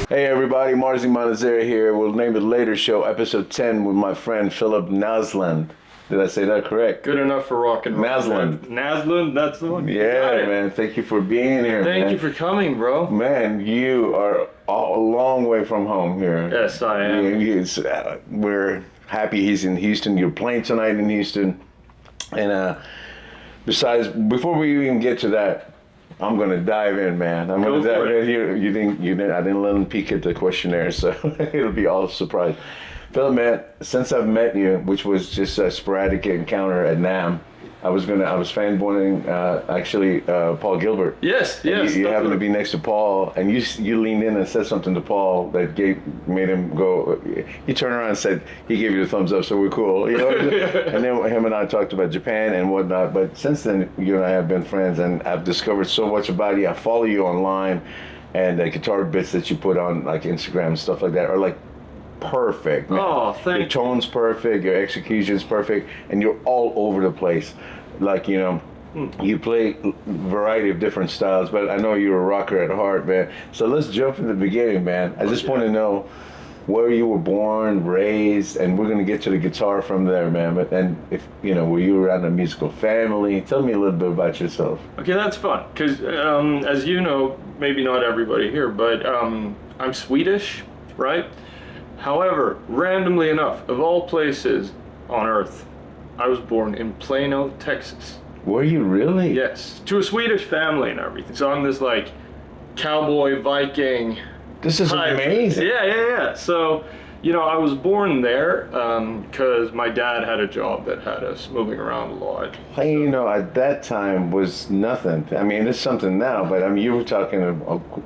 Hey everybody, Marzi Montazeri here. We'll name it later show, episode 10 with my friend Philip Näslund. Did I say that correct? Good enough for rock and roll. Näslund. Näslund, that's the one. Yeah, man. Thank you for being here, Thank you for coming, bro. Man, you are a long way from home here. Yes, I am. We're happy he's in Houston. You're playing tonight in Houston. And besides, before we even get to that, I'm gonna dive in, man. I'm gonna dive in. You didn't. I didn't let him peek at the questionnaire, so it'll be all surprise. Phil, man, since I've met you, which was just a sporadic encounter at NAMM, I was fanboying Paul Gilbert. Yes. You happened to be next to Paul, and you leaned in and said something to Paul that made him go. He turned around and said he gave you the thumbs up, so we're cool, you know. And then him and I talked about Japan and whatnot. But since then, you and I have been friends, and I've discovered so much about you. I follow you online, and the guitar bits that you put on like Instagram and stuff like that are like perfect, man. Oh, thank you. Your tone's perfect, your execution's perfect, and you're all over the place. Like, you know, you play a variety of different styles, but I know you're a rocker at heart, man. So let's jump in the beginning, man. I just want to know where you were born, raised, and we're going to get to the guitar from there, man. But and if, you know, were you around a musical family? Tell me a little bit about yourself. Okay, that's fun, because as you know, maybe not everybody here, but I'm Swedish, right? However, randomly enough, of all places on earth, I was born in Plano, Texas. Were you really? Yes, to a Swedish family and everything. So I'm this like cowboy Viking. This is type. amazing. Yeah. So, you know, I was born there because my dad had a job that had us moving around a lot. Hey, you know, at that time was nothing. I mean, it's something now, but I mean, you were talking,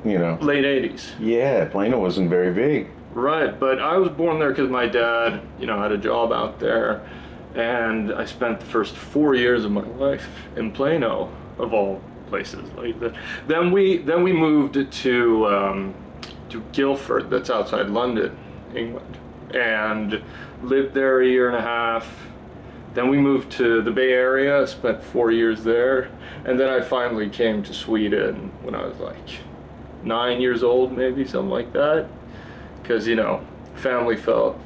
you know. Late 80s. Yeah, Plano wasn't very big. Right, but I was born there because my dad, you know, had a job out there. And I spent the first 4 years of my life in Plano, of all places like that. Then we moved to Guildford, that's outside London, England, and lived there a year and a half. Then we moved to the Bay Area, spent 4 years there, and then I finally came to Sweden when I was like 9 years old, maybe something like that, because, you know, family felt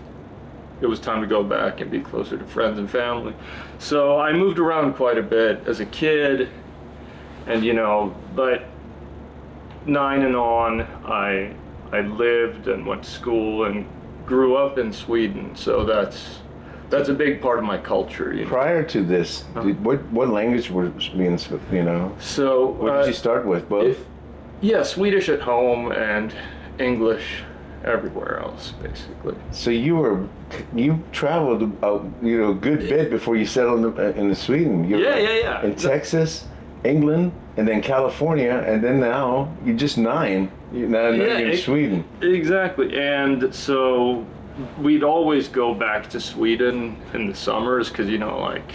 it was time to go back and be closer to friends and family. So I moved around quite a bit as a kid, and, you know, but 9 and on, I lived and went to school and grew up in Sweden. So that's a big part of my culture. You know? Prior to this, what language was being, you know? So what did you start with? Both? Yeah, Swedish at home and English everywhere else, basically. So you traveled a good bit before you settled in Sweden. Yeah. In Texas, England, and then California, and then now you're just 9. Now you're in Sweden. Exactly, and so we'd always go back to Sweden in the summers because, you know, like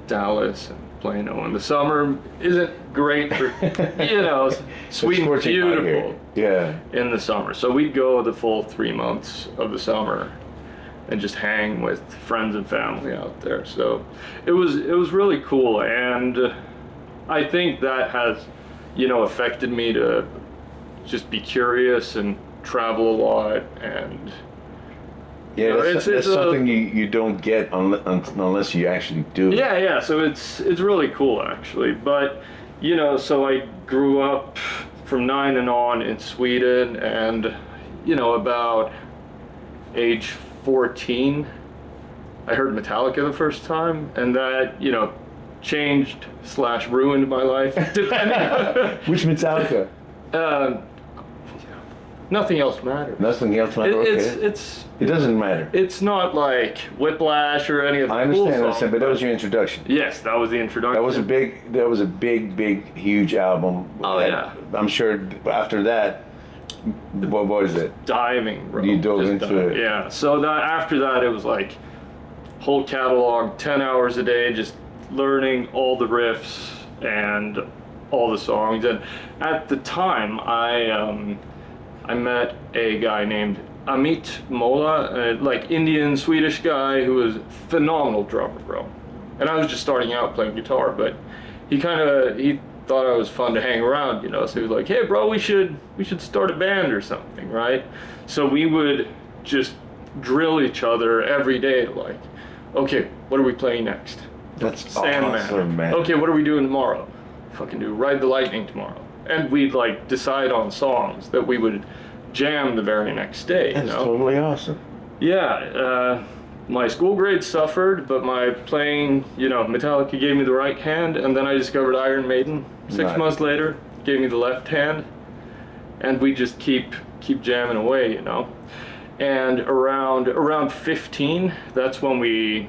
Dallas and Plano in the summer isn't great for, you know, Sweden's beautiful in the summer. So we'd go the full 3 months of the summer and just hang with friends and family out there. So it was really cool, and I think that has, you know, affected me to just be curious and travel a lot. And yeah, that's something you don't get unless you actually do. Yeah. So it's really cool, actually. But, you know, so I grew up from 9 and on in Sweden, and, you know, about age 14, I heard Metallica the first time, and that, you know, changed / ruined my life. Which Metallica? Nothing else matters. Nothing else matters. It doesn't matter. It's not like Whiplash or any of the I understand, but that was your introduction. Yes, that was the introduction. That was a big, huge album. Oh, yeah. I'm sure after that, what was it? Diving, bro. You dove into it. Yeah. So after that, it was like whole catalog, 10 hours a day, just learning all the riffs and all the songs. And at the time, I met a guy named Amit Mola, like Indian Swedish guy who was a phenomenal drummer, bro. And I was just starting out playing guitar, but he thought I was fun to hang around, you know. So he was like, "Hey, bro, we should start a band or something, right?" So we would just drill each other every day, like, "Okay, what are we playing next?" That's Sandman. awesome, man. "Okay, what are we doing tomorrow?" "Fucking do Ride the Lightning tomorrow." And we'd like decide on songs that we would jam the very next day. That's you know? totally awesome. Yeah, my school grades suffered, but my playing, you know, Metallica gave me the right hand, and then I discovered Iron Maiden 6 Right. months later, gave me the left hand, and we just keep jamming away, you know. And around 15, that's when we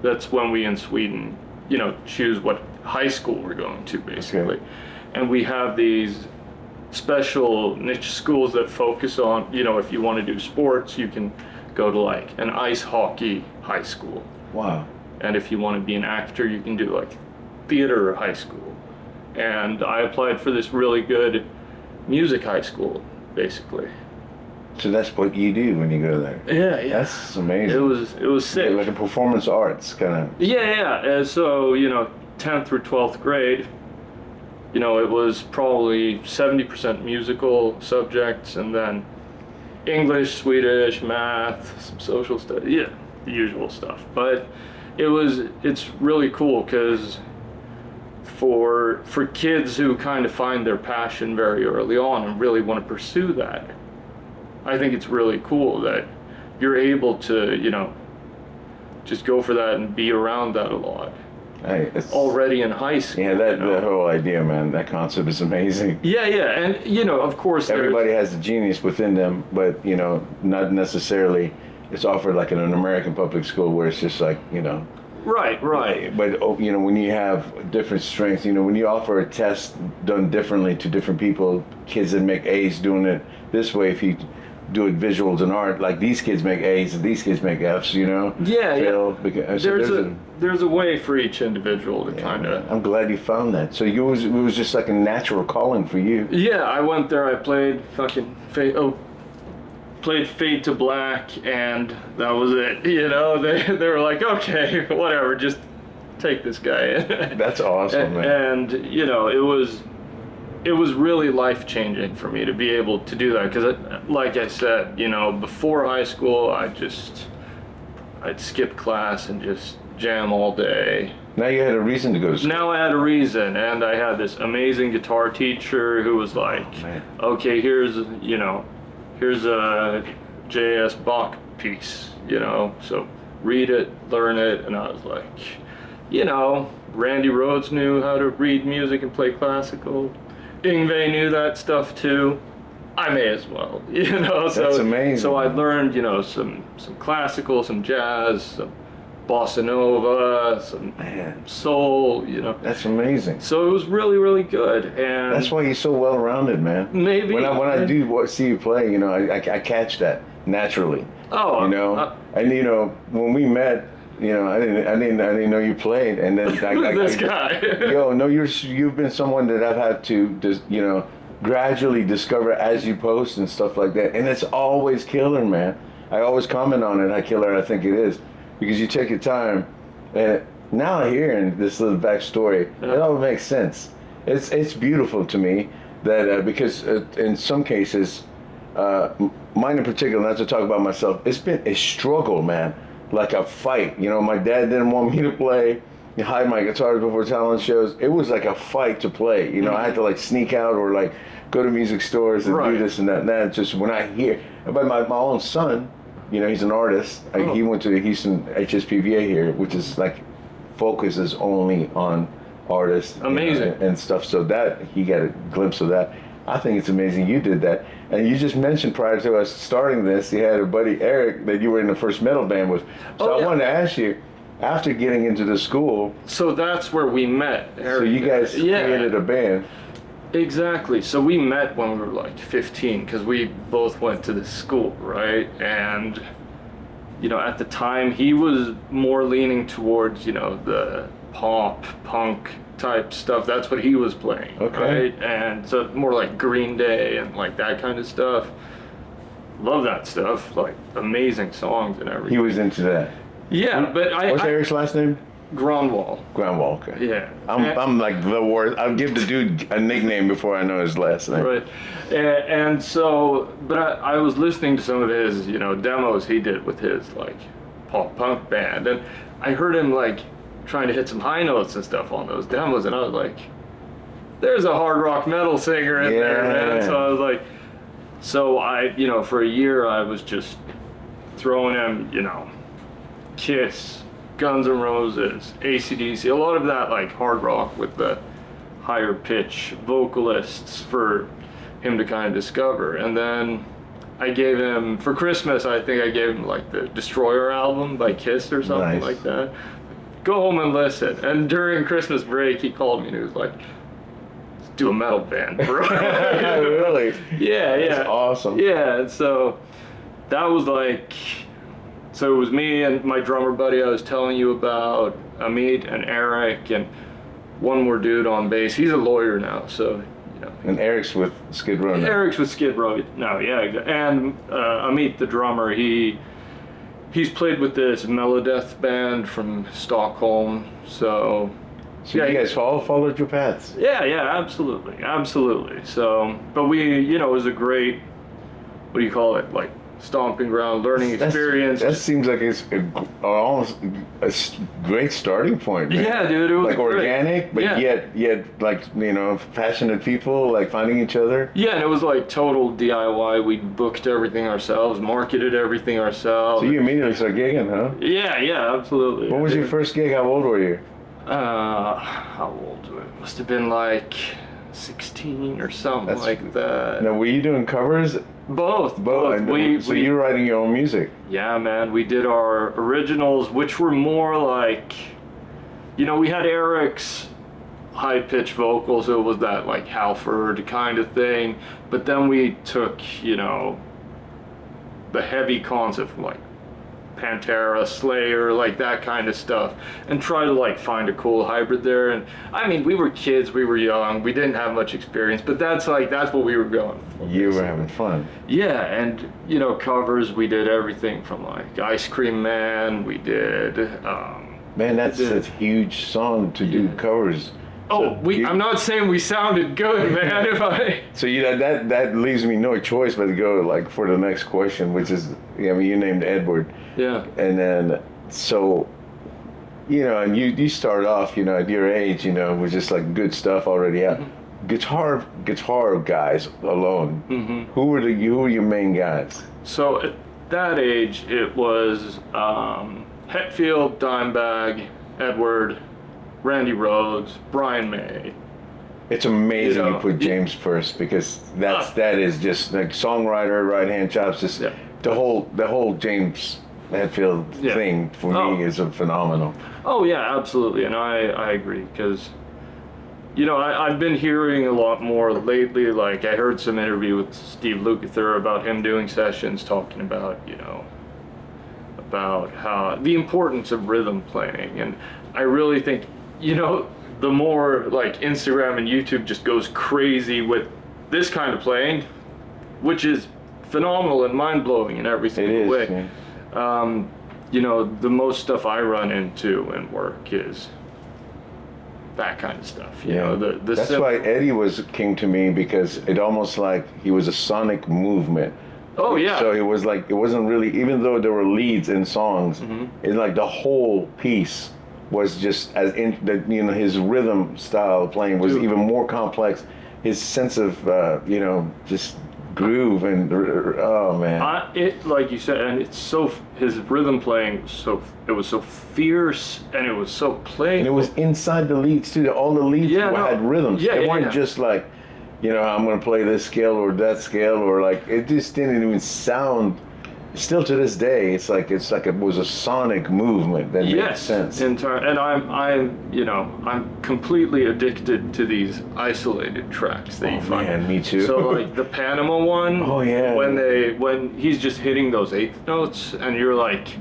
in Sweden, you know, choose what high school we're going to, basically. Okay. And we have these special niche schools that focus on, you know, if you want to do sports, you can go to like an ice hockey high school. Wow. And if you want to be an actor, you can do like theater high school. And I applied for this really good music high school, basically. So that's what you do when you go there. Yeah. That's amazing. It was sick. Like a performance arts kind of. Yeah. And so, you know, 10th through 12th grade, you know, it was probably 70% musical subjects, and then English, Swedish, math, some social studies, yeah, the usual stuff. But it's really cool because for kids who kind of find their passion very early on and really want to pursue that, I think it's really cool that you're able to, you know, just go for that and be around that a lot. Hey, Already in high school. Yeah, you know? that whole idea, man, that concept is amazing. Yeah, and you know, of course, Everybody has a genius within them, but you know, not necessarily. It's offered like in an American public school where it's just like, you know. Right. But you know, when you have different strengths, you know, when you offer a test done differently to different people, kids that make A's doing it this way, if you do it visuals and art, like these kids make A's and these kids make F's, you know. Yeah. Because, so there's a way for each individual to kind of. I'm glad you found that. So it was just like a natural calling for you. Yeah, I went there. I played played Fade to Black, and that was it. You know, they were like, okay, whatever, just take this guy in. That's awesome, man. And you know, it was really life-changing for me to be able to do that, because like I said, you know, before high school, I'd skip class and just jam all day. Now you had a reason to go to school. Now I had a reason, and I had this amazing guitar teacher who was like, okay, here's a J.S. Bach piece, you know, so read it, learn it. And I was like, you know, Randy Rhoads knew how to read music and play classical. Yngwie knew that stuff too. I may as well, you know. So that's amazing. So I learned, you know, some classical, some jazz, some bossa nova, some soul, you know. That's amazing. So it was really, really good, and that's why you're so well-rounded, man. Maybe when I do see you play, you know, I catch that naturally. Oh, you know, and you know, when we met, you know, I didn't know you played, and then this guy. Yo, no, you've been someone that I've had to just, you know, gradually discover as you post and stuff like that, and it's always killer, man. I always comment on it how killer I think it is, because you take your time, and now hearing this little backstory, it all makes sense. It's beautiful to me that because in some cases, mine in particular, not to talk about myself, it's been a struggle, man. Like a fight, you know. My dad didn't want me to play, hide my guitars before talent shows. It was like a fight to play, you know. I had to like sneak out or like go to music stores and do this and that. And that just when I hear, but my own son, you know, he's an artist. He went to the Houston HSPVA here, which is like focuses only on artists, amazing, you know, and stuff. So that he got a glimpse of that. I think it's amazing you did that. And you just mentioned prior to us starting this, you had a buddy, Eric, that you were in the first metal band with. So I wanted to ask you, after getting into the school... So that's where we met, Eric. So you guys created a band. Exactly. So we met when we were like 15, because we both went to this school, right? And, you know, at the time, he was more leaning towards, you know, the pop, punk type stuff. That's what he was playing, right? And so more like Green Day and like that kind of stuff. Love that stuff, like amazing songs and everything. He was into that. Yeah, but What's Eric's last name? Grunwald. Grunwald, okay. Yeah. I'm like the worst. I'll give the dude a nickname before I know his last name. Right. And so, but I was listening to some of his, demos he did with his, like, pop punk band. And I heard him, like, trying to hit some high notes and stuff on those demos. And I was like, there's a hard rock metal singer in there, man. So I was like, for a year I was just throwing him, Kiss, Guns N' Roses, AC/DC, a lot of that like hard rock with the higher pitch vocalists for him to kind of discover. And then I gave him, for Christmas, I think I gave him like the Destroyer album by Kiss or something like that. Go home and listen. And during Christmas break, he called me and he was like, let's do a metal band, bro. Really? Yeah. That's awesome. Yeah, and so that was like, so it was me and my drummer buddy I was telling you about, Amit and Eric, and one more dude on bass. He's a lawyer now, so, And Eric's with Skid Row now. Eric's with Skid Row now, yeah. And Amit, the drummer, he's played with this Melodeath band from Stockholm, so... So you guys followed your paths? Yeah, absolutely. So, but we, it was a great, what do you call it, like, stomping ground, learning experience. That seems like it's almost a great starting point, man. Yeah, dude, it was like organic, but yet like passionate people like finding each other. Yeah, and it was like total DIY. We booked everything ourselves, marketed everything ourselves. So you immediately started gigging, huh? Yeah, absolutely. What was your first gig? How old were you? How old were I? Must have been like 16 or something like that. Now, were you doing covers? Both. So you were writing your own music? Yeah, man. We did our originals, which were more like, we had Eric's high-pitched vocals, so it was that like Halford kind of thing. But then we took, the heavy concept from like Pantera, Slayer, like that kind of stuff, and try to like find a cool hybrid there. And I mean, we were kids, we were young, we didn't have much experience, but that's what we were going for. You were having fun. Yeah, and covers, we did everything from like Ice Cream Man, we did man, that's a huge song to do covers. Oh, I'm not saying we sounded good, man. So that leaves me no choice but to go like for the next question, which is, you named Edward. Yeah. And then so, and you start off, at your age, with just like good stuff already out. Mm-hmm. Guitar guys alone. Mm-hmm. Who were your main guys? So at that age, it was Hetfield, Dimebag, Edward, Randy Rhoads, Brian May. It's amazing you put James first, because that is just like songwriter, right hand chops. Just the whole James Hetfield thing for me is a phenomenal. Oh yeah, absolutely, and I agree, because I've been hearing a lot more lately. Like I heard some interview with Steve Lukather about him doing sessions, talking about about how the importance of rhythm playing, and I really think the more like Instagram and YouTube just goes crazy with this kind of playing, which is phenomenal and mind-blowing in every single way. Man. The most stuff I run into in work is that kind of stuff. That's why Eddie was king to me, because it almost like he was a sonic movement. Oh yeah. So it was like, it wasn't really, even though there were leads in songs, it's like the whole piece was just as his rhythm style of playing was even more complex. His sense of just groove and oh man. It, like you said, and it's so, his rhythm playing was so fierce, and it was so playful. And it was inside the leads too. All the leads had rhythms. They weren't just like, I'm gonna play this scale or that scale, or like, it just didn't even sound. Still to this day, it's like it was a sonic movement that made sense. And I'm completely addicted to these isolated tracks that you find. Man, me too. So like the Panama one. Oh yeah. When he's just hitting those eighth notes, and you're like,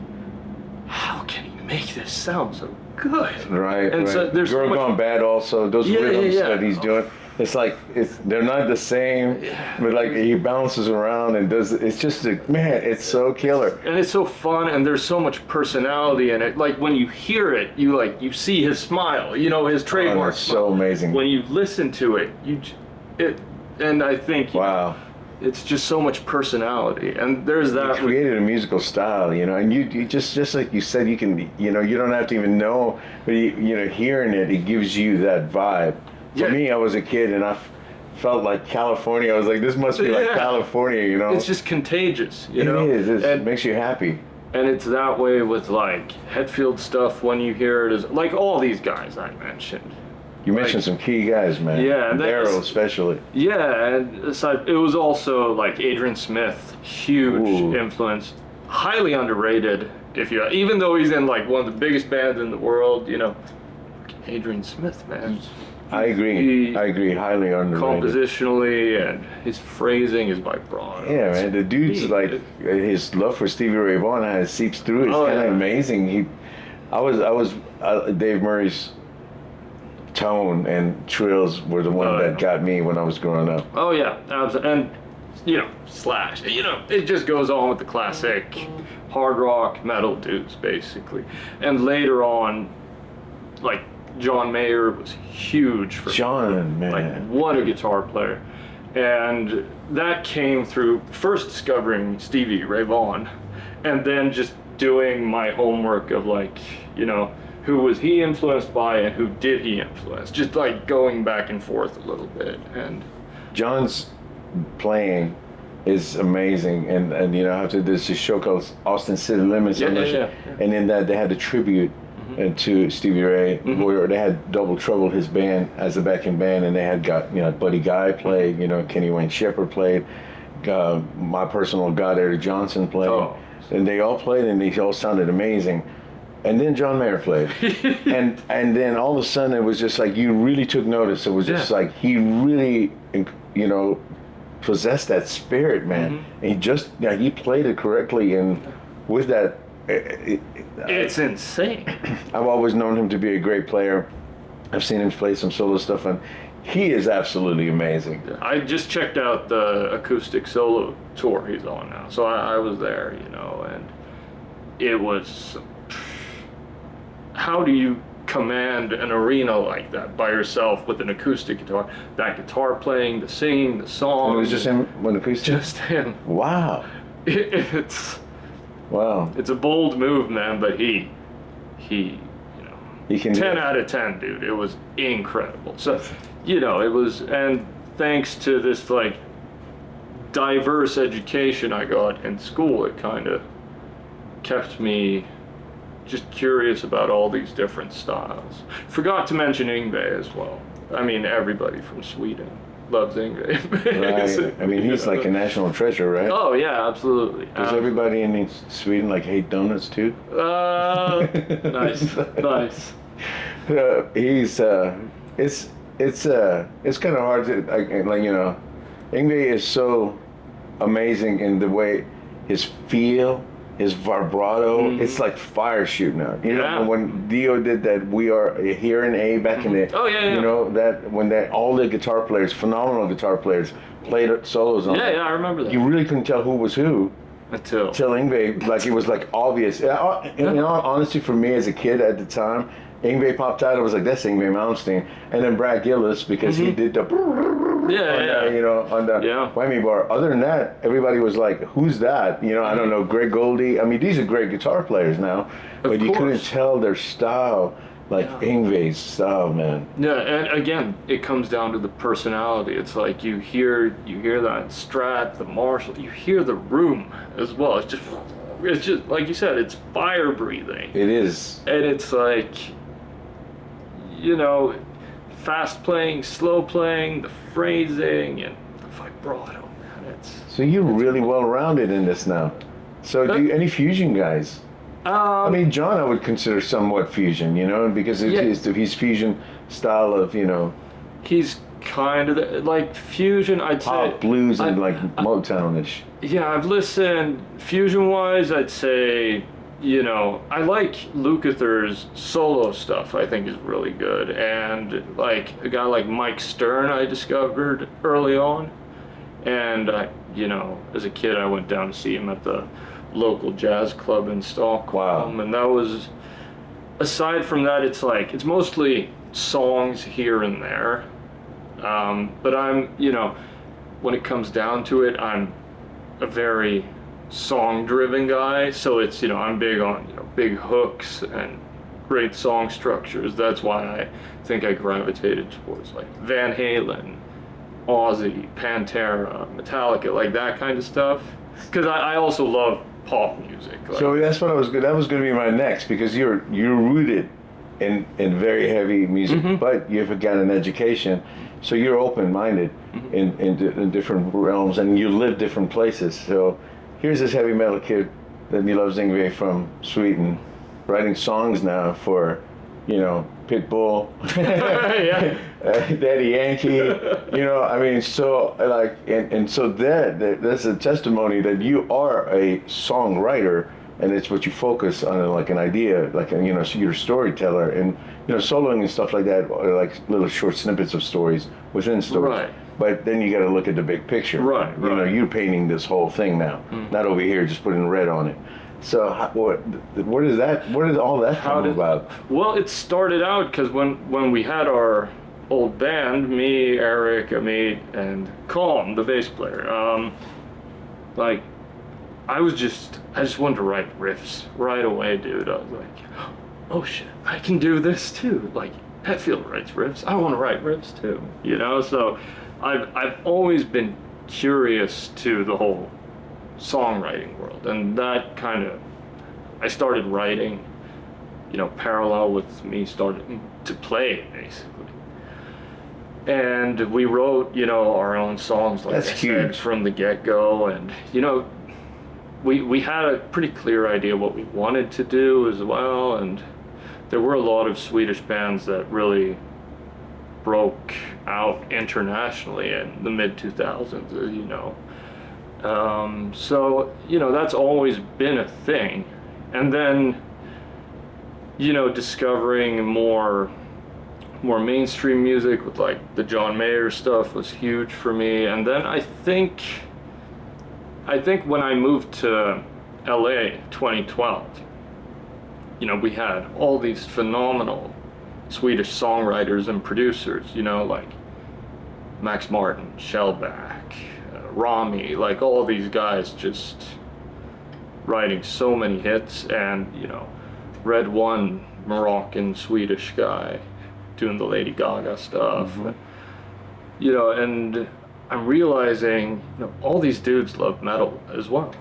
how can he make this sound so good? Right. And so there's Girl Gone Bad also. Those rhythms that he's doing. they're not the same, but like he bounces around and does. It's just like, man, it's so killer. And it's so fun, and there's so much personality in it. Like when you hear it, you see his smile, you know, his trademark. It's so amazing. When you listen to it, and I think Wow. it's just so much personality, and there's that. He created a musical style, you know, and you just like you said, you can, you know, you don't have to even know, but you know, hearing it gives you that vibe. For me, I was a kid and I felt like California. I was like, this must be like California, you know. It's just contagious, you know. It is. It makes you happy. And it's that way with like Hetfield stuff when you hear it, is like all these guys I mentioned. You mentioned some key guys, man. Yeah, and Daryl especially. Yeah, and aside, it was also like Adrian Smith, huge influence, highly underrated. Even though he's in like one of the biggest bands in the world, you know, Adrian Smith, man. I agree. Highly underrated. Compositionally and his phrasing, his vibrato. Yeah, man. The dude's like his love for Stevie Ray Vaughan seeps through. It's kind of amazing. Dave Murray's tone and trills were the one that got me when I was growing up. Oh yeah, absolutely. And you know, Slash. You know, it just goes on with the classic hard rock metal dudes basically. And later on, like John Mayer was huge for John, man. Like what a guitar player. And that came through first discovering Stevie Ray Vaughan and then just doing my homework of like, you know, who was he influenced by and who did he influence? Just like going back and forth a little bit. And John's playing is amazing, and you know, after this show called Austin City Limits, and in that they had a tribute to Stevie Ray, where they had Double Trouble, his band, as a backing band, and they had got, you know, Buddy Guy played, you know, Kenny Wayne Shepherd played, my personal god Eric Johnson played, and they all played, and they all sounded amazing. And then John Mayer played, and then all of a sudden it was just like you really took notice. It was just like he really, you know, possessed that spirit, man. And he played it correctly, and with that, it's insane. I've always known him to be a great player. I've seen him play some solo stuff, and he is absolutely amazing. I just checked out the acoustic solo tour he's on now, so I was there, you know, and it was. How do you command an arena like that by yourself with an acoustic guitar? That guitar playing, the singing, the song. And it was just him with acoustic? Just him. Wow. It's a bold move, man, but he you know, he can 10 out of 10, dude. It was incredible. So, you know, it was, and thanks to this like diverse education I got in school, it kind of kept me just curious about all these different styles. Forgot to mention Yngwie as well. I mean, everybody from Sweden loves Yngwie. Right. I mean, he's like a national treasure, right? Oh yeah, absolutely. Does everybody in Sweden like hate donuts too? Nice. He's it's kind of hard to like, you know, Yngwie is so amazing in the way his feel. His vibrato, it's like fire shooting out. You know, when Dio did that "We Are Here in A" back in the, you know, that when all the guitar players, phenomenal guitar players, played solos on I remember that. You really couldn't tell who was who until Yngwie, like it was like obvious. You know, honestly, for me as a kid at the time, Yngwie popped out. I was like, that's Yngwie Malmsteen, and then Brad Gillis because he did the you know, on the whammy bar. Other than that, everybody was like, who's that? You know, I don't know, Greg Goldie. I mean, these are great guitar players now, but you couldn't tell their style like Yngwie's style, man. Yeah, and again, it comes down to the personality. It's like you hear that Strat, the Marshall, you hear the room as well. It's just like you said, it's fire breathing. It is. And it's like, you know, fast playing, slow playing, the phrasing, and the vibrato, man. So you're really well-rounded in this now. So do you, any fusion guys? I mean, John I would consider somewhat fusion, you know, because his fusion style of, you know. He's kind of like fusion, I'd say. Pop, blues, and like Motown-ish. Yeah, I've listened, fusion-wise, I'd say you know, I like Lukather's solo stuff. I think is really good, and like a guy like Mike Stern, I discovered early on, and you know, as a kid, I went down to see him at the local jazz club in Stockholm, Wow. and that was. Aside from that, it's mostly songs here and there, but I'm, you know, when it comes down to it, I'm a very song-driven guy, so it's, you know, I'm big on, you know, big hooks and great song structures. That's why I think I gravitated towards like Van Halen, Ozzy, Pantera, Metallica, like that kind of stuff. Because I also love pop music. Like, So that's what I was. That was going to be my next, because you're rooted in very heavy music, but you've got an education, so you're open-minded in different realms, and you live different places. So here's this heavy metal kid that loves Yngwie from Sweden, writing songs now for, you know, Pitbull, yeah. Daddy Yankee, you know, I mean, so like, and so that's a testimony that you are a songwriter, and it's what you focus on, like an idea, like, you know, so you're a storyteller, and, you know, soloing and stuff like that are like little short snippets of stories within stories. Right. But then you got to look at the big picture. Right, You know, right. you're painting this whole thing now, not over here just putting red on it. So where did all that come about? Well, it started out because when we had our old band, me, Eric, Amit, and Colm, the bass player, like I just wanted to write riffs right away, dude. I was like, oh shit, I can do this too. Like Hetfield writes riffs, I want to write riffs too, you know. So I've always been curious to the whole songwriting world, and that kind of, I started writing, you know, parallel with me starting to play, basically. And we wrote, you know, our own songs, like That's I said, huge. from the get-go, and, you know, we had a pretty clear idea what we wanted to do as well, and there were a lot of Swedish bands that really broke out internationally in the mid-2000s, as you know. So, you know, that's always been a thing. And then, you know, discovering more mainstream music with like the John Mayer stuff was huge for me. And then I think when I moved to LA 2012, you know, we had all these phenomenal Swedish songwriters and producers, you know, like Max Martin, Shellback, Rami, like all these guys just writing so many hits, and, you know, Red One, Moroccan Swedish guy doing the Lady Gaga stuff, you know, and I'm realizing, you know, all these dudes love metal as well,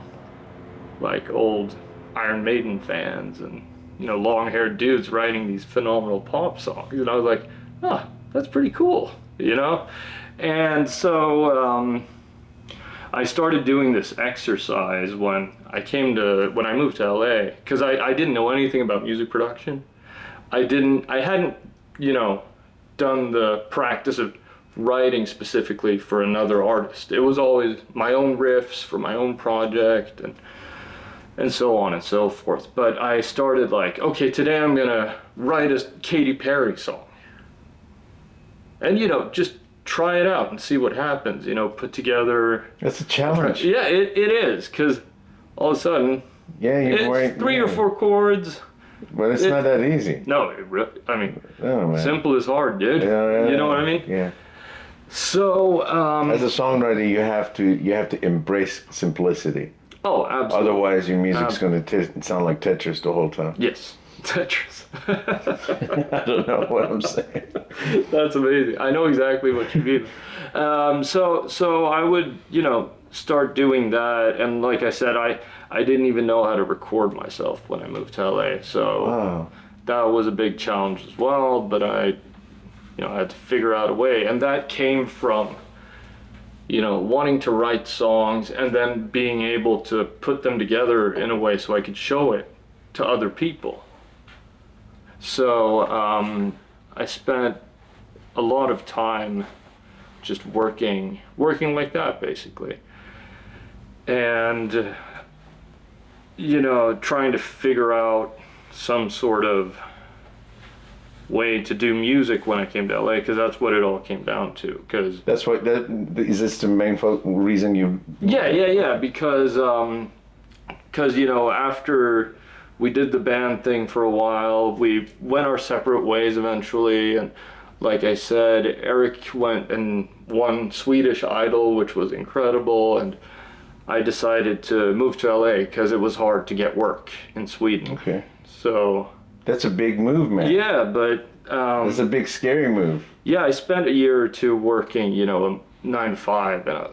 like old Iron Maiden fans, and, you know, long-haired dudes writing these phenomenal pop songs, and I was like, oh, that's pretty cool, you know. And so I started doing this exercise when I moved to LA, because I didn't know anything about music production. I hadn't, you know, done the practice of writing specifically for another artist. It was always my own riffs for my own project, and so on and so forth. But I started like, okay, today I'm gonna write a Katy Perry song. And, you know, just try it out and see what happens, you know, put together. That's a challenge. Yeah, it is, because all of a sudden, Yeah, it's three or four chords. But it's not that easy. No, I mean, Oh, man. simple is hard, dude. Yeah, You know what I mean? Yeah. So, As a songwriter, you have to embrace simplicity. oh, absolutely. Otherwise, your music's going to sound like Tetris the whole time. Yes, Tetris. I don't know what I'm saying. That's amazing. I know exactly what you mean. So I would, you know, start doing that, and like I said, I didn't even know how to record myself when I moved to LA. So Wow. that was a big challenge as well. But I had to figure out a way, and that came from, you know, wanting to write songs and then being able to put them together in a way so I could show it to other people. So I spent a lot of time just working like that, basically. And trying to figure out some sort of way to do music when I came to LA, because that's what it all came down to. Because That's what that is. This the main reason you? yeah, because after we did the band thing for a while, we went our separate ways eventually, and like I said, Eric went and won Swedish Idol, which was incredible, and I decided to move to LA because it was hard to get work in Sweden. Okay. So That's a big move, man. yeah, but That's a big, scary move. yeah, I spent a year or two working, 9 to 5, and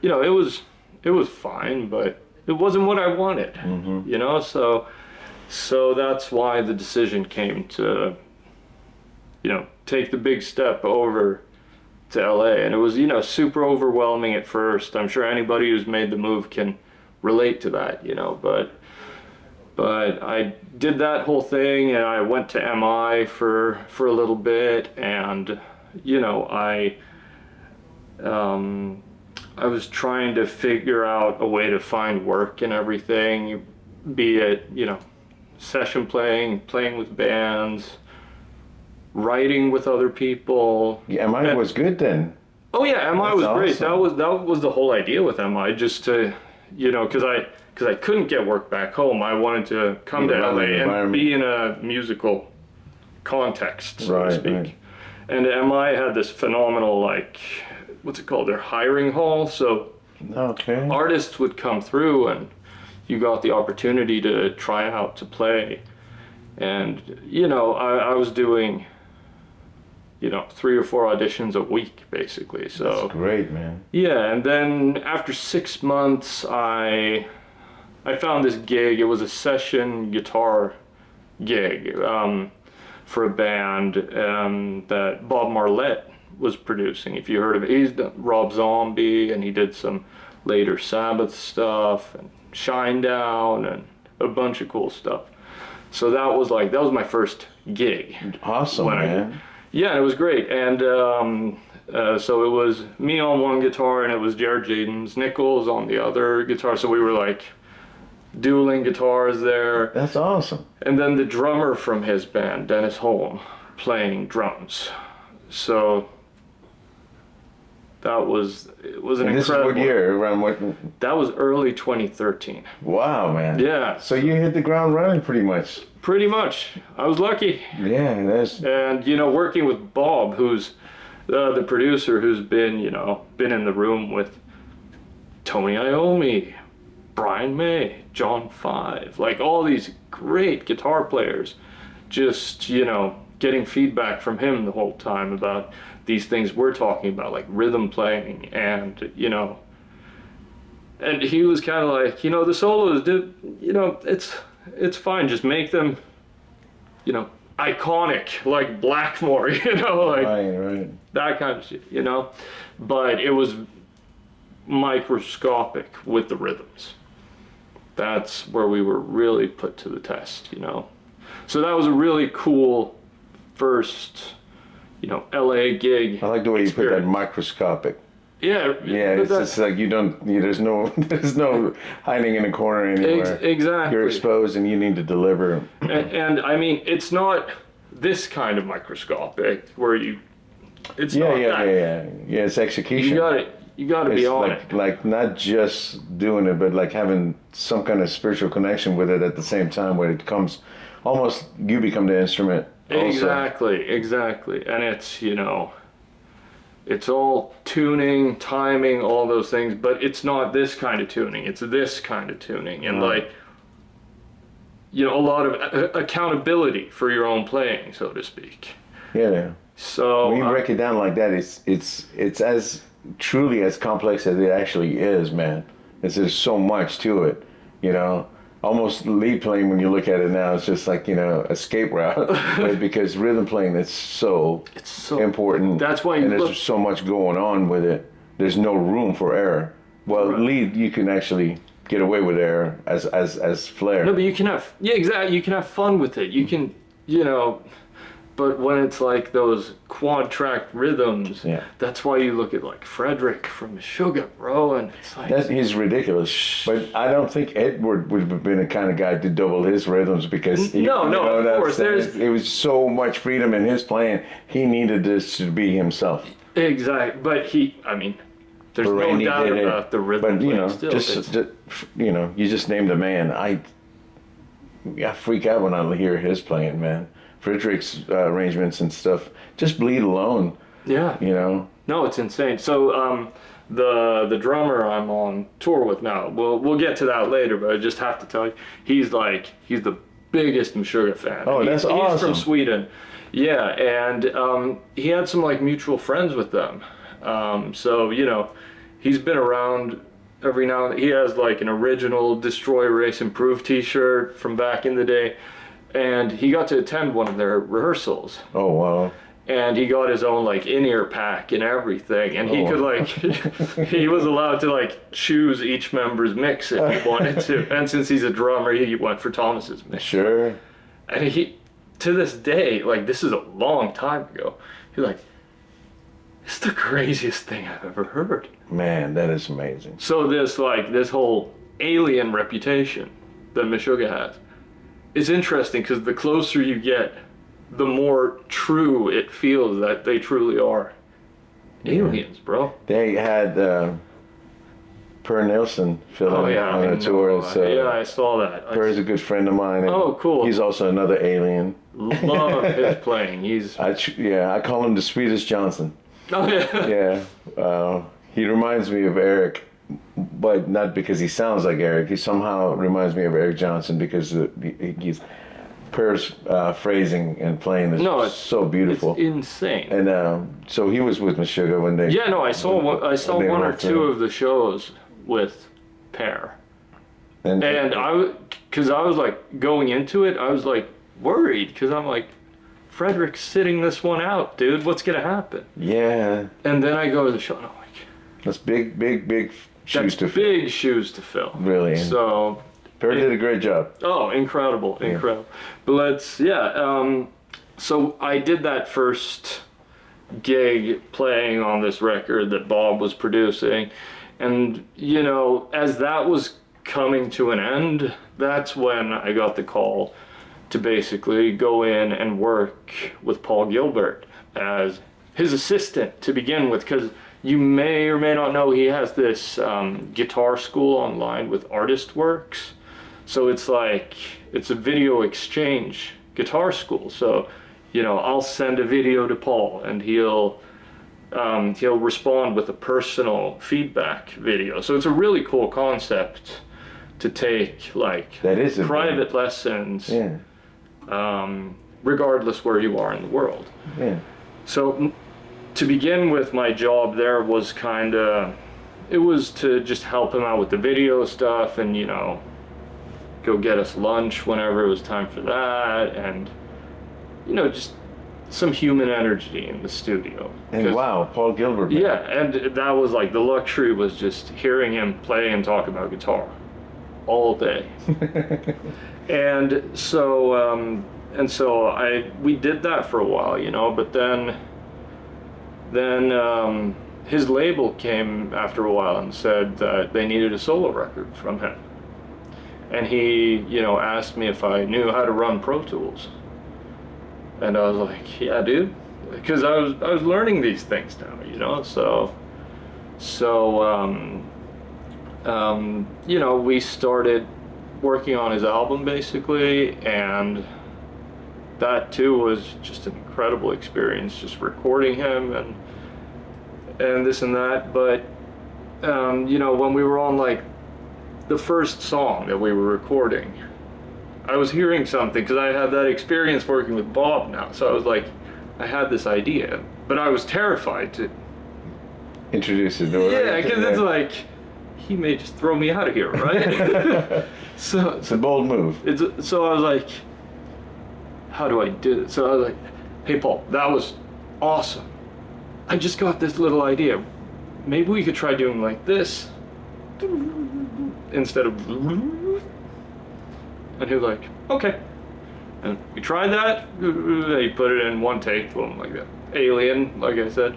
it was fine, but it wasn't what I wanted. So that's why the decision came to take the big step over to LA, and it was super overwhelming at first. I'm sure anybody who's made the move can relate to that, but I did that whole thing, and I went to MI for a little bit, and I was trying to figure out a way to find work and everything, be it session playing with bands, writing with other people. Yeah, MI was good then. Oh yeah, MI was great. Awesome. That was the whole idea with MI, just to because I couldn't get work back home. I wanted to come to LA and be in a musical context, so to speak. Right. And MI had this phenomenal, what's it called? Their hiring hall. So Okay. artists would come through, and you got the opportunity to try out to play. And I was doing 3 or 4 auditions a week, basically. So That's great, man. yeah, and then after 6 months, I found this gig. It was a session guitar gig for a band that Bob Marlette was producing. If you heard of it, he's done Rob Zombie, and he did some later Sabbath stuff and Shinedown and a bunch of cool stuff. So that was my first gig. Awesome, man. Yeah, it was great. And so it was me on one guitar, and it was Jared Jaden's Nichols on the other guitar. So we were dueling guitars there. That's awesome. And then the drummer from his band, Dennis Holm, playing drums. So it was an And this is incredible. what year? Around what? That was early 2013. Wow, man. Yeah. So you hit the ground running pretty much. Pretty much. I was lucky. Yeah, that's. And working with Bob, who's the producer, who's been in the room with Tony Iommi, Brian May, John Five, all these great guitar players, just getting feedback from him the whole time about these things we're talking about, like rhythm playing, and and he was kind of the solos it's fine, just make them iconic, like Blackmore, Right. that kind of shit, but it was microscopic with the rhythms. That's where we were really put to the test, so that was a really cool first LA gig. I like the way you put that, experience. microscopic. Yeah, It's just you don't. There's no hiding in a corner anywhere. Exactly. You're exposed, and you need to deliver. And I mean, it's not this kind of microscopic where it's Yeah. not that. Yeah, it's execution. You gotta be It's on it. like not just doing it, but having some kind of spiritual connection with it at the same time, where it comes almost you become the instrument. Also. Exactly. And it's it's all tuning, timing, all those things, but it's not this kind of tuning. It's this kind of tuning, and a lot of accountability for your own playing, so to speak. Yeah. So When you break it down like that, it's as truly as complex as it actually is, man. There's so much to it, Almost lead playing, when you look at it now, it's just escape route. But because rhythm playing, it's so important. That's why there's so much going on with it. There's no room for error. Well, Right. lead, you can actually get away with error as flair. No, but you can have exactly. You can have fun with it. You can But when it's like those quad track rhythms, Yeah. that's why you look at like Frederick from Meshuggah, bro, and it's like He's ridiculous. But I don't think Edward would have been the kind of guy to double his rhythms because of course it was so much freedom in his playing. He needed this to be himself. exactly. But there's But no Randy doubt did it. about the rhythm. But you know, still. just you just named a man. I freak out when I hear his playing, man. Frederick's arrangements and stuff just bleed alone. Yeah. You know. No, it's insane. So the drummer I'm on tour with now, we'll get to that later, but I just have to tell you, he's the biggest Meshuggah fan. Oh, that's awesome. He's from Sweden. Yeah, and he had some like mutual friends with them. So, you know, he's been around every now and then. He has like an original Destroy Race Improve t-shirt from back in the day. And he got to attend one of their rehearsals. Oh, wow. And he got his own like in-ear pack and everything. And he could like, he was allowed to like choose each member's mix if he wanted to. And since he's a drummer, he went for Thomas's mix. Sure. And he, to this day, like this is a long time ago, he's like, it's the craziest thing I've ever heard. Man, that is amazing. So this whole alien reputation that Meshuggah has, it's interesting because the closer you get, the more true it feels that they truly are aliens, bro. They had Per Nilsson filling on a tour. So yeah, I saw that. Per is a good friend of mine. And Oh, cool. He's also another alien. Love his playing. He's I call him the Swedish Johnson. oh yeah. Yeah, he reminds me of Eric, but not because he sounds like Eric. He somehow reminds me of Eric Johnson because he's Per's phrasing and playing is so beautiful. It's insane. And so he was with Meshuggah when they. Yeah, no, I saw one or two of the shows with Per, and I was like going into it, I was like worried because I'm like, Frederick's sitting this one out, dude. What's gonna happen? Yeah. And then I go to the show and I'm like, that's big shoes to fill. Big shoes to fill. Really. So Per did a great job. Oh, incredible. But so I did that first gig playing on this record that Bob was producing. And, you know, as that was coming to an end, that's when I got the call to basically go in and work with Paul Gilbert as his assistant to begin with, because you may or may not know he has this guitar school online with Artist Works. So it's a video exchange guitar school. So, you know, I'll send a video to Paul and he'll respond with a personal feedback video. So it's a really cool concept to take like private lessons, regardless where you are in the world. Yeah. So to begin with, my job there was it was to just help him out with the video stuff and, you know, go get us lunch whenever it was time for that, and, you know, just some human energy in the studio. And wow, Paul Gilbert. Man. Yeah, and that was like the luxury was just hearing him play and talk about guitar all day. And so we did that for a while, you know, but then his label came after a while and said that they needed a solo record from him. And he, you know, asked me if I knew how to run Pro Tools. And I was like, yeah, dude, because I was learning these things now, you know. So you know, we started working on his album basically, and that too was just an incredible experience, just recording him and this and that. But you know, when we were on like the first song that we were recording, I was hearing something because I had that experience working with Bob now. So I was like, I had this idea, but I was terrified to introduce it. Yeah, because it's like, he may just throw me out of here, right? So it's a bold move. So I was like, how do I do this? So I was like, hey Paul, that was awesome. I just got this little idea. Maybe we could try doing like this instead of. And he was like, okay. And we tried that. He put it in one take, boom, like that. Alien, like I said.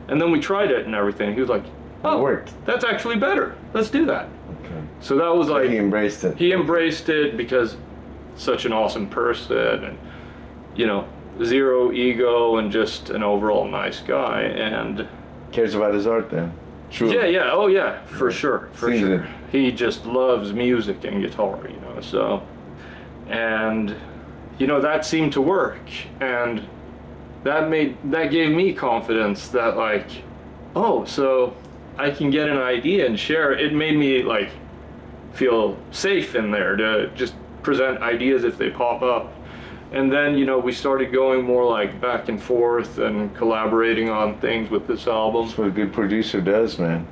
And then we tried it and everything. He was like, oh, It worked. that's actually better. Let's do that. Okay. So that was like, He embraced it. he embraced it because such an awesome person, and you know, zero ego and just an overall nice guy. And Cares about his art then. True. yeah, oh yeah, for sure, for Seems sure. it. He just loves music and guitar, you know, so, and, you know, that seemed to work, and that gave me confidence that, like, oh, so I can get an idea and share it. It made me, like, feel safe in there to just present ideas if they pop up. And then, you know, we started going more like back and forth and collaborating on things with this album. That's what a good producer does, man.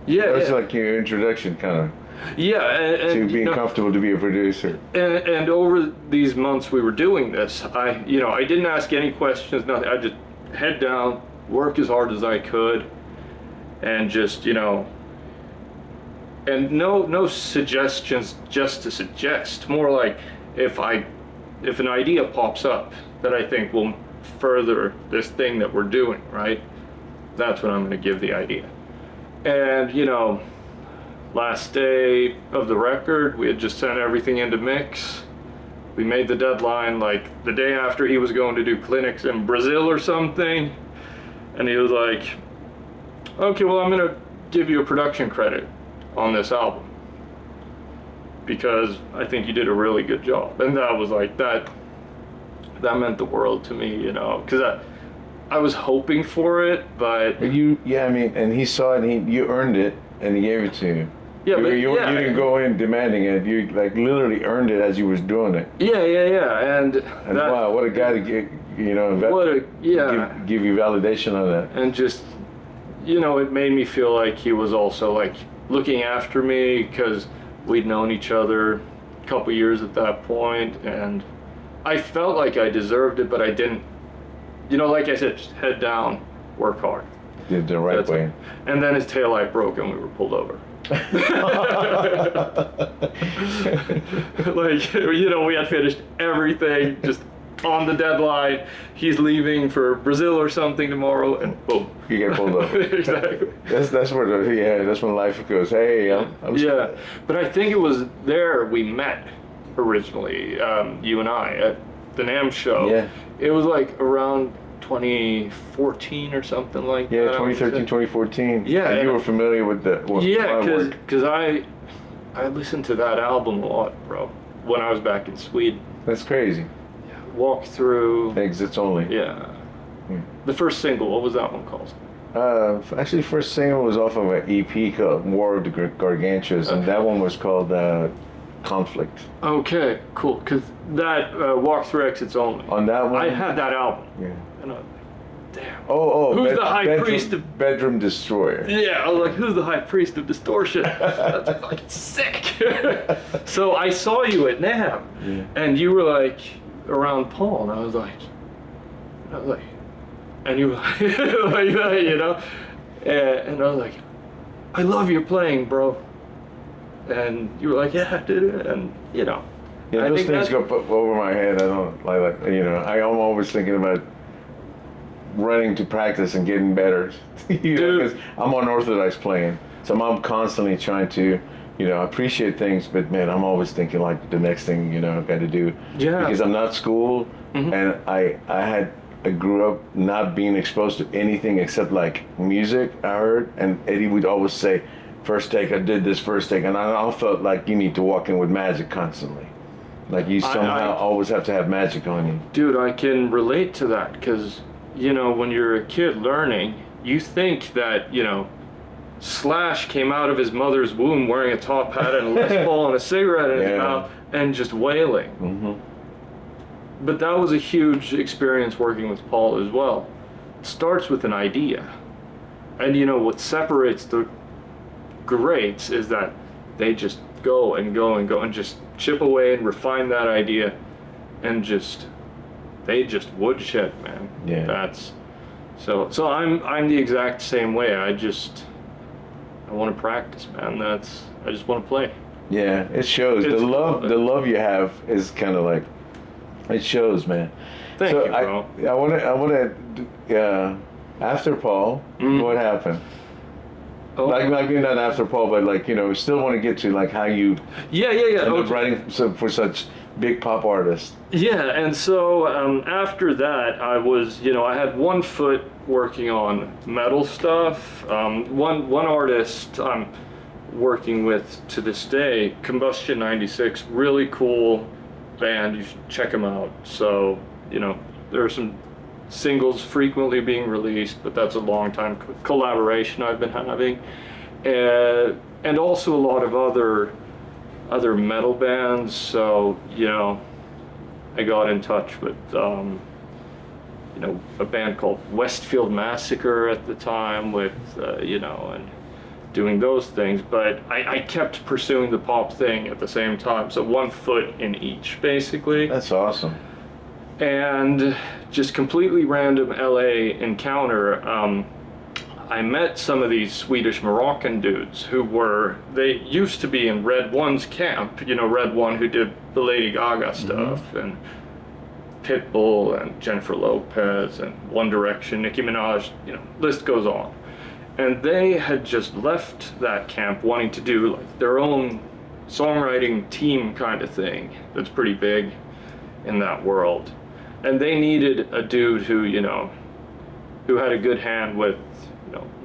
Yeah, That's yeah. like your introduction, kind of, Yeah, and to you being know, comfortable to be a producer. and over these months we were doing this, I didn't ask any questions, nothing. I just head down, work as hard as I could, and just, you know, and no suggestions just to suggest. More like if an idea pops up that I think will further this thing that we're doing, right? That's when I'm going to give the idea. And, you know, last day of the record, we had just sent everything into mix. We made the deadline like the day after he was going to do clinics in Brazil or something. And he was like, okay, well, I'm going to give you a production credit on this album, because I think you did a really good job. And that was like, that meant the world to me, you know, because I was hoping for it, but Yeah, I mean, and he saw it, and you earned it, and he gave it to you. yeah, you, but you, yeah, you didn't go in demanding it. You like literally earned it as you was doing it. yeah, and And that, wow, what a guy to get, you know, give you validation on that. and just, you know, it made me feel like he was also like looking after me, because we'd known each other a couple years at that point, and I felt like I deserved it, but I didn't. You know, like I said, just head down, work hard. Did the right That's way. it. And then his taillight broke and we were pulled over. Like, you know, we had finished everything just on the deadline. He's leaving for Brazil or something tomorrow, and boom. You get pulled over. Exactly. That's where that's when life goes. Hey, I'm Yeah, but I think it was there we met originally, you and I, at the NAMM show. Yeah. It was like around 2014 or something like that. Yeah, I would 2013, say. 2014. Yeah, and you and- were familiar with Yeah, my work. because I listened to that album a lot, bro, when I was back in Sweden. That's crazy. Walk through. Exits only. Yeah. Hmm. The first single, what was that one called? Actually, first single was off of an EP called War of the Gargantuas, and that one was called Conflict. Okay, cool. Because that Walk Through Exits Only. On that one, I had that album. Yeah. And I was like, damn. Oh, Who's the high bedroom, priest of- Bedroom Destroyer? Yeah, I was like, who's the high priest of distortion? That's fucking sick. So I saw you at NAMM, Yeah. and you were like around Paul, and I was like, and you were like, like that, you know? And I was like, I love your playing, bro. And you were like, yeah, dude, and you know. Yeah, I those think things that- go over my head. I don't like you know. I'm always thinking about running to practice and getting better. You know, Dude. 'cause I'm unorthodox playing, so I'm constantly trying to, you know, appreciate things. But man, I'm always thinking like the next thing, you know, I've got to do. Yeah. Because I'm not schooled, and I grew up not being exposed to anything except like music I heard, and Eddie would always say, first take, I did this first take, and I felt like you need to walk in with magic constantly. Like you somehow always have to have magic on you. Dude, I can relate to that, because, you know, when you're a kid learning, you think that, you know, Slash came out of his mother's womb wearing a top hat and a Les Paul and a cigarette in his Yeah. mouth and just wailing. Mm-hmm. But that was a huge experience working with Paul as well. It starts with an idea. And, you know, what separates the greats is that they just go and go and go and just chip away and refine that idea, and they just woodshed, man. Yeah. That's so I'm the exact same way. I want to practice, man. I just want to play. Yeah, it shows. It's The cool. love you have is kind of like It shows, man. Thank so you, bro. I want to. After Paul, what happened? Oh. Like maybe not after Paul, but like still want to get to like how you Yeah. ended up writing for such big pop artists. Yeah, and so after that, I was, I had one foot working on metal stuff. One artist I'm working with to this day, Combustion 96, really cool band. You should check them out. So, there are some singles frequently being released, but that's a long time collaboration I've been having, and also a lot of other metal bands. So I got in touch with a band called Westfield Massacre at the time, with and doing those things, but I kept pursuing the pop thing at the same time, so one foot in each basically. That's awesome. And just completely random LA encounter, I met some of these Swedish Moroccan dudes they used to be in Red One's camp, Red One, who did the Lady Gaga stuff, and Pitbull and Jennifer Lopez and One Direction, Nicki Minaj, list goes on. And they had just left that camp wanting to do like their own songwriting team kind of thing that's pretty big in that world. And they needed a dude who had a good hand with,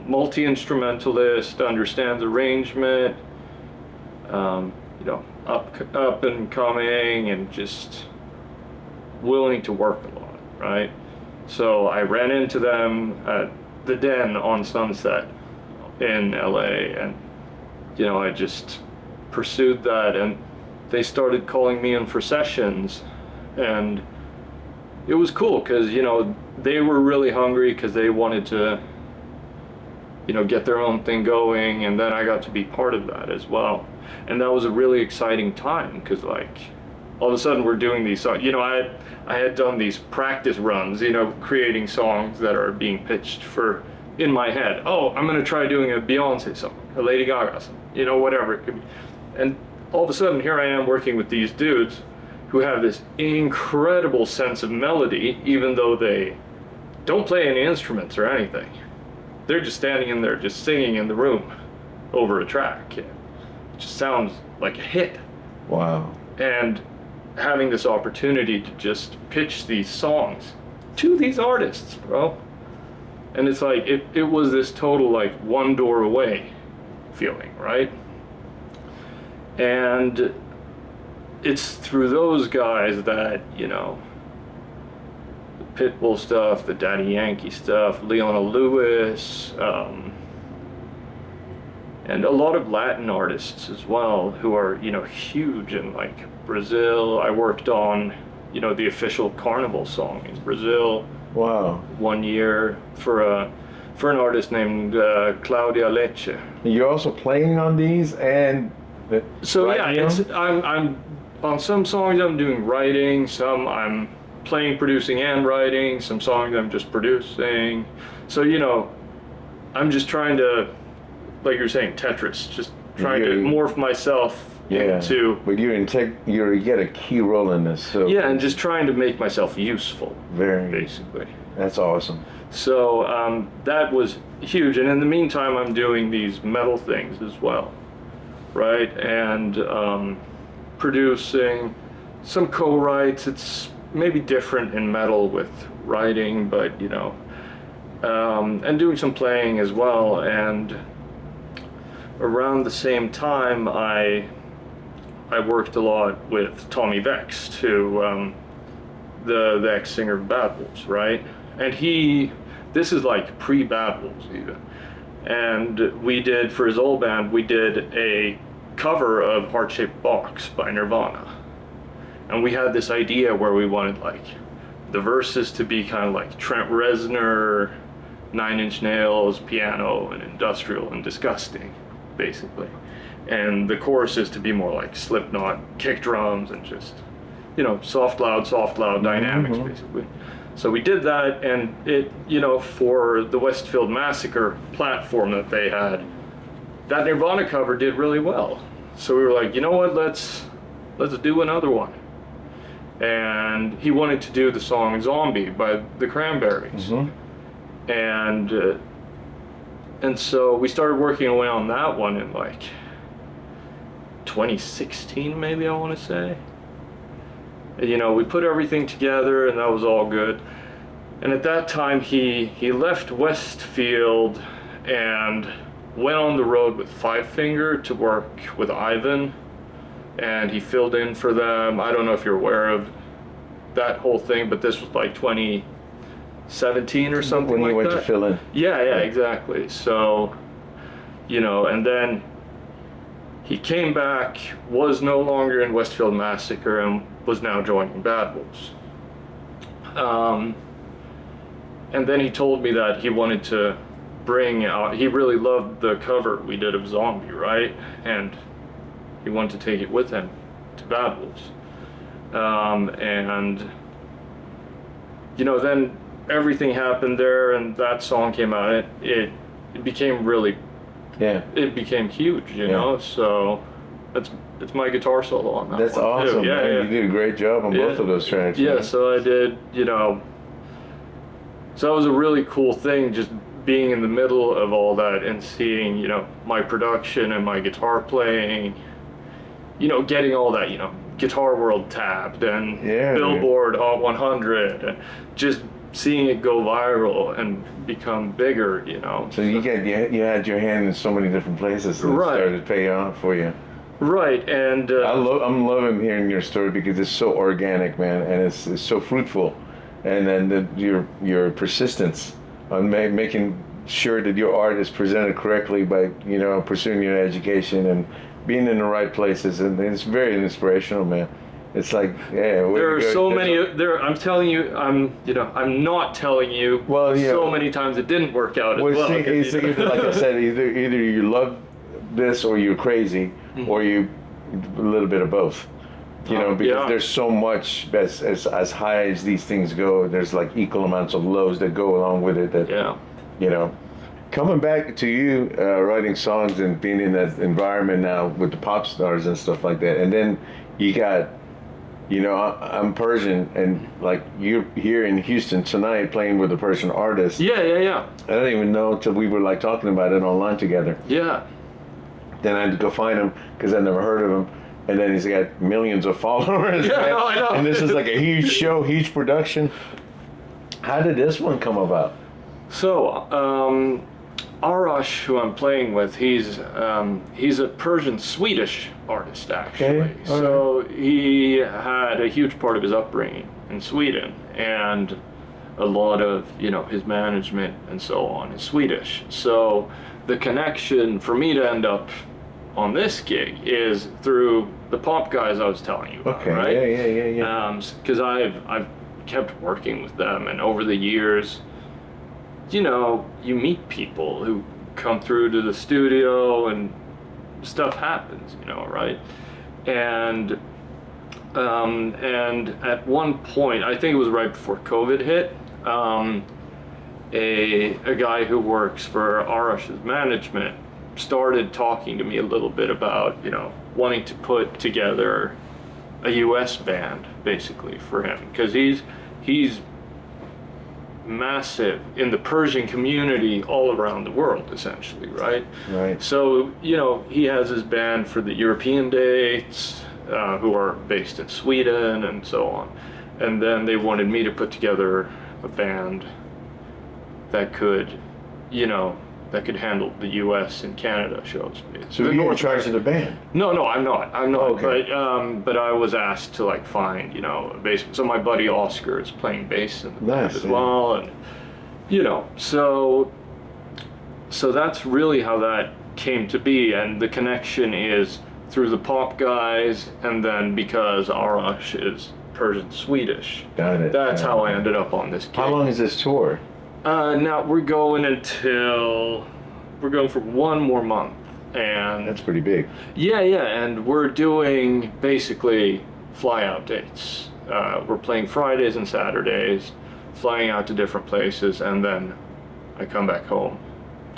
multi-instrumentalist, understands arrangement, up and coming, and just willing to work a lot, right? So I ran into them at the Den on Sunset in LA, and I just pursued that, and they started calling me in for sessions, and it was cool because they were really hungry because they wanted to get their own thing going, and then I got to be part of that as well. And that was a really exciting time because like all of a sudden we're doing these songs. I had done these practice runs, creating songs that are being pitched for in my head. Oh, I'm gonna try doing a Beyonce song, a Lady Gaga song, whatever it could be. And all of a sudden here I am working with these dudes who have this incredible sense of melody, even though they don't play any instruments or anything. They're just standing in there, just singing in the room over a track. It just sounds like a hit. Wow. And having this opportunity to just pitch these songs to these artists, bro. And it's like, it was this total like one door away feeling, right? And it's through those guys that, the Pitbull stuff, the Daddy Yankee stuff, Leona Lewis, and a lot of Latin artists as well, who are, huge in like Brazil. I worked on, the official Carnival song in Brazil. Wow. 1 year for an artist named Claudia Lecce. You're also playing on these and so yeah, I'm on some songs I'm doing writing, some I'm playing, producing, and writing. Some songs I'm just producing. So I'm just trying to, like you're saying, Tetris, just trying to morph myself into. But you get a key role in this. So yeah, and just trying to make myself useful. Basically. That's awesome. So that was huge, and in the meantime, I'm doing these metal things as well, right? And producing some co-writes. It's maybe different in metal with writing, but and doing some playing as well. And around the same time, I worked a lot with Tommy Vext, who the ex-singer of Bad Wolves, right? And this is like pre-Bad Wolves even. And we did, for his old band, we did a cover of Heart Shaped Box by Nirvana. And we had this idea where we wanted like the verses to be kind of like Trent Reznor, Nine Inch Nails, piano, and industrial and disgusting, basically. And the choruses to be more like Slipknot, kick drums, and just, soft, loud dynamics, basically. So we did that, and it, for the Westfield Massacre platform that they had, that Nirvana cover did really well. So we were like, you know what, let's do another one. and he wanted to do the song "Zombie" by the Cranberries, and so we started working away on that one in like 2016, maybe, I want to say. You know, we put everything together, and that was all good. And at that time, he left Westfield and went on the road with Five Finger to work with Ivan, and he filled in for them. I don't know if you're aware of that whole thing, but this was like 2017 or something when like you went that. to fill in. Yeah, exactly. So, you know, and then he came back, was no longer in Westfield Massacre, and was now joining Bad Wolves. And then he told me that he wanted to bring out, he really loved the cover we did of Zombie, right? And he wanted to take it with him to Bad Wolves. And, you know, then everything happened there, and that song came out. It became really, it became huge, you know? So it's my guitar solo on that That's one, awesome, too. man. You did a great job on both of those tracks. Yeah, man. so I did, you know, so that was a really cool thing, just being in the middle of all that and seeing, you know, my production and my guitar playing, you know, getting all that, you know, Guitar World tabbed and Billboard Hot 100, and just seeing it go viral and become bigger, you know. So you had your hand in so many different places, and it started to pay off for you. Right, and I'm loving hearing your story because it's so organic, man, and it's so fruitful, and then your persistence on making sure that your art is presented correctly by, you know, pursuing your education and being in the right places, and it's very inspirational, man. It's like, there are so many. I'm telling you, I'm not telling you. Well, yeah. So many times it didn't work out as well. It's like I said, either you love this or you're crazy, or you a little bit of both. You know, because there's so much as high as these things go, there's like equal amounts of lows that go along with it. That you know, coming back to you writing songs and being in that environment now with the pop stars and stuff like that, and then you got, you know, I'm Persian, and like you're here in Houston tonight playing with a Persian artist. Yeah. I didn't even know until we were like talking about it online together. Yeah. Then I had to go find him because I never heard of him. And then he's got millions of followers. Yeah, I know. And this is like a huge show, huge production. How did this one come about? So, Arash, who I'm playing with, he's a Persian Swedish artist, actually. Okay. So he had a huge part of his upbringing in Sweden, and a lot of, you know, his management and so on is Swedish. So the connection for me to end up on this gig is through the pop guys I was telling you about, right? Yeah. Because I've kept working with them, and over the years, you know, you meet people who come through to the studio and stuff happens, you know, right? And at one point, I think it was right before COVID hit, a guy who works for Arash's management started talking to me a little bit about, you know, wanting to put together a US band basically for him, because he's massive in the Persian community all around the world, essentially, right? Right. So, you know, he has his band for the European dates, who are based in Sweden and so on. And then they wanted me to put together a band that could, you know, that could handle the U.S. and Canada shows. So you're in charge of the band? No, I'm not. Okay. But I was asked to like find, you know, a bass. So my buddy Oscar is playing bass in the band as well, and you know, so that's really how that came to be, and the connection is through the pop guys, and then because Arash is Persian Swedish. Got it. That's how I ended up on this gig. How long is this tour? Now we're going for one more month, and that's pretty big. Yeah, and we're doing basically fly-out dates. We're playing Fridays and Saturdays, flying out to different places, and then I come back home.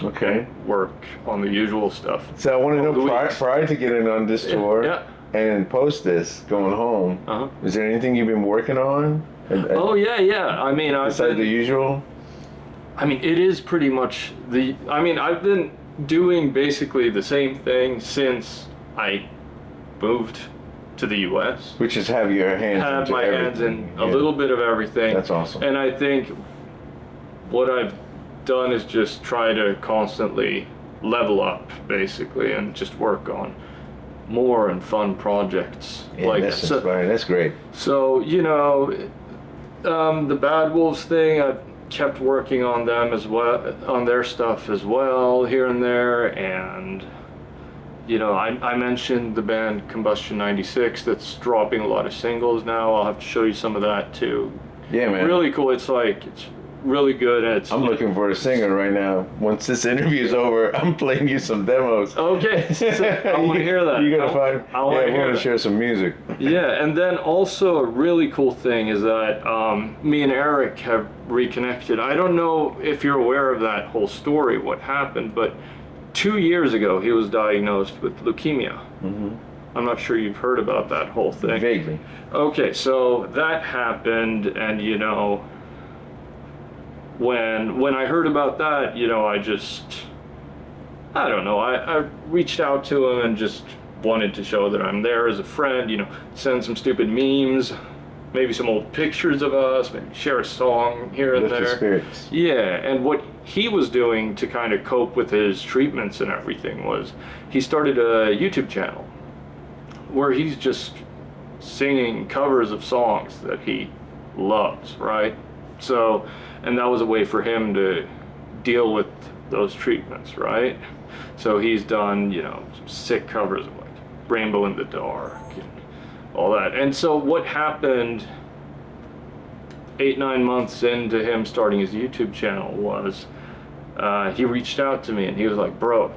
Okay. And work on the usual stuff. So I want to know, prior to getting on this tour, and post this going home. Is there anything you've been working on? Oh yeah. I mean, besides the usual. I mean, it is pretty much I've been doing basically the same thing since I moved to the U.S. Which is have your hands. Have my hands in a little bit of everything. That's awesome. And I think what I've done is just try to constantly level up, basically, and just work on more and fun projects. Yeah, that's inspiring. That's great. So, the Bad Wolves thing, I've kept working on them as well, on their stuff as well, here and there, and I mentioned the band Combustion 96 that's dropping a lot of singles now. I'll have to show you some of that too. Yeah, man. Really cool. It's really good. And I'm looking for a singer right now. Once this interview is over, I'm playing you some demos. Okay, so I want to hear that. You gotta find. I want to hear to share some music. Yeah, and then also a really cool thing is that me and Eric have reconnected. I don't know if you're aware of that whole story, what happened, but 2 years ago he was diagnosed with leukemia. Mm-hmm. I'm not sure you've heard about that whole thing. Vaguely. Okay, so that happened, and when I heard about that, I don't know, I reached out to him and just wanted to show that I'm there as a friend, send some stupid memes, maybe some old pictures of us, maybe share a song here and there. Lift your spirits. Yeah, and what he was doing to kind of cope with his treatments and everything was he started a YouTube channel where he's just singing covers of songs that he loves, right? So, and that was a way for him to deal with those treatments, right? So he's done, some sick covers of like Rainbow in the Dark and all that. And so what happened 8-9 months into him starting his YouTube channel was he reached out to me and he was like, bro,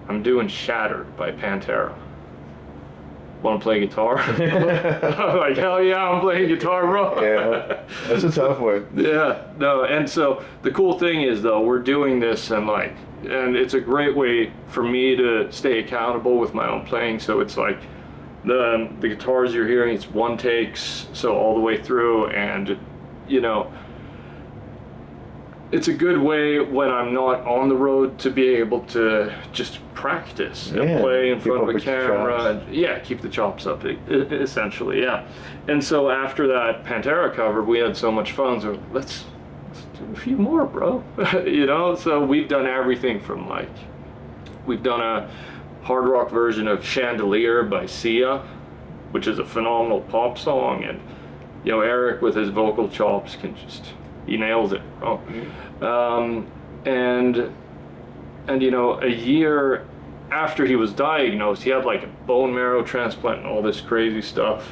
I'm doing Shattered by Pantera. Want to play guitar? I'm like, hell yeah, I'm playing guitar, bro. Yeah, that's a tough one. Yeah, no, and so the cool thing is though, we're doing this and it's a great way for me to stay accountable with my own playing. So it's like the guitars you're hearing, it's one takes, so all the way through, and it's a good way when I'm not on the road to be able to just practice and play in front of a camera and keep the chops up essentially. And so after that Pantera cover, we had so much fun, so let's do a few more, bro. So we've done everything from we've done a hard rock version of Chandelier by Sia, which is a phenomenal pop song, and Eric with his vocal chops he nails it, bro. And a year after he was diagnosed, he had like a bone marrow transplant and all this crazy stuff.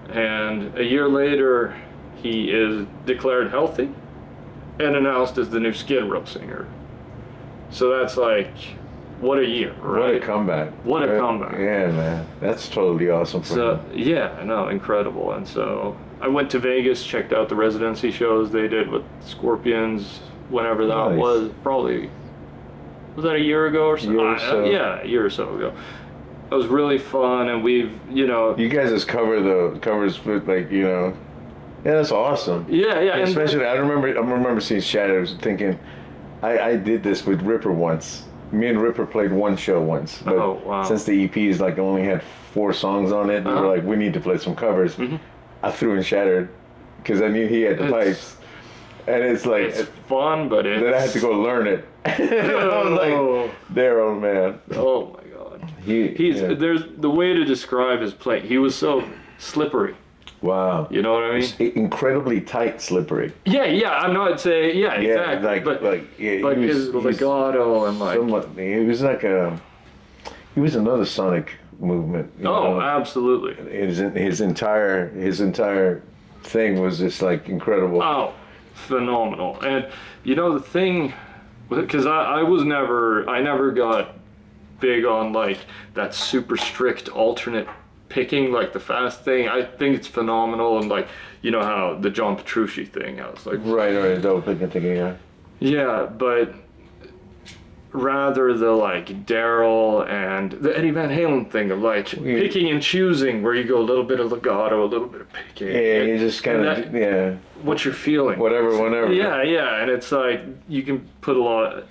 And a year later, he is declared healthy and announced as the new Skid Row singer. So that's what a year, right? What a comeback. What a comeback. Yeah, man. That's totally awesome for him. Yeah, I know, incredible. And so I went to Vegas, checked out the residency shows they did with Scorpions, whenever that was. Probably, was that a year ago or so? Yeah, a year or so ago. It was really fun, and we've, You guys just cover the covers with yeah, that's awesome. Yeah. Especially, I remember seeing Shadows thinking, I did this with Ripper once. Me and Ripper played one show once, but since the EPs only had 4 songs on it, we were like, we need to play some covers. Mm-hmm. I threw in Shattered because I knew he had the pipes, and it's fun, but then I had to go learn it. I was like, there, old man. Oh my God, there's the way to describe his playing. He was so slippery. Wow. You know what I mean? It's incredibly tight, slippery. Yeah. I'm not saying exactly. But his legato and he was another sonic movement. Absolutely. His entire thing was just incredible. Oh, phenomenal. And the thing, because I never got big on that super strict alternate picking, the fast thing. I think it's phenomenal, and how the John Petrucci thing, I was right, double picking thing, yeah, but rather the like Daryl and the Eddie Van Halen thing of like picking and choosing, where you go a little bit of legato, a little bit of picking. Yeah, you just kind of, what you're feeling. Whatever. Yeah, and it's like you can put a lot.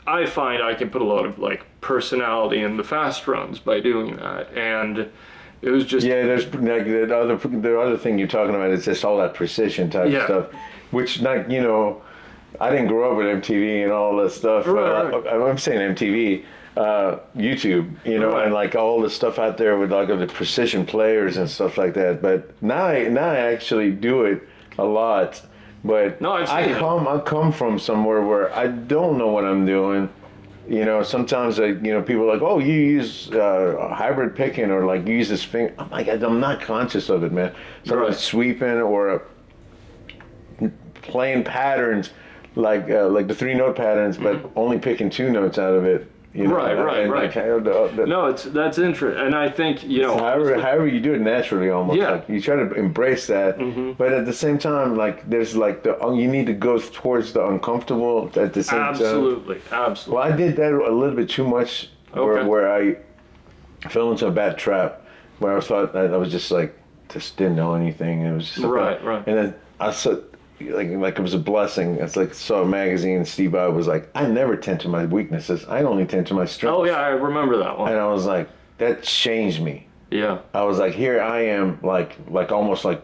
I find I can put a lot of like personality in the fast runs by doing that, and it was just there's like the other thing you're talking about is just all that precision type stuff, which not I didn't grow up with MTV and all that stuff. Right. I'm saying MTV, YouTube, Right. and like all the stuff out there with like the precision players and stuff like that. But now I actually do it a lot. But No, I've seen I come from somewhere where I don't know what I'm doing. Sometimes people are like, oh, you use hybrid picking or like you use this finger. I'm like, I'm not conscious of it, man. So I'm sweeping or playing patterns like the 3-note patterns, but only picking 2 notes out of it. Right. Like, No, that's interesting, and I think however you do it naturally, almost like you try to embrace that, but at the same time, like there's like you need to go towards the uncomfortable at the same time. Absolutely. Well, I did that a little bit too much, where I fell into a bad trap, where I thought I was just didn't know anything. It was just right. And then I saw. Like it was a blessing. It's like saw a magazine. Steve I was like, I never tend to my weaknesses. I only tend to my strengths. Oh yeah, I remember that one. And I was like, that changed me. Yeah. I was like, here I am, like almost like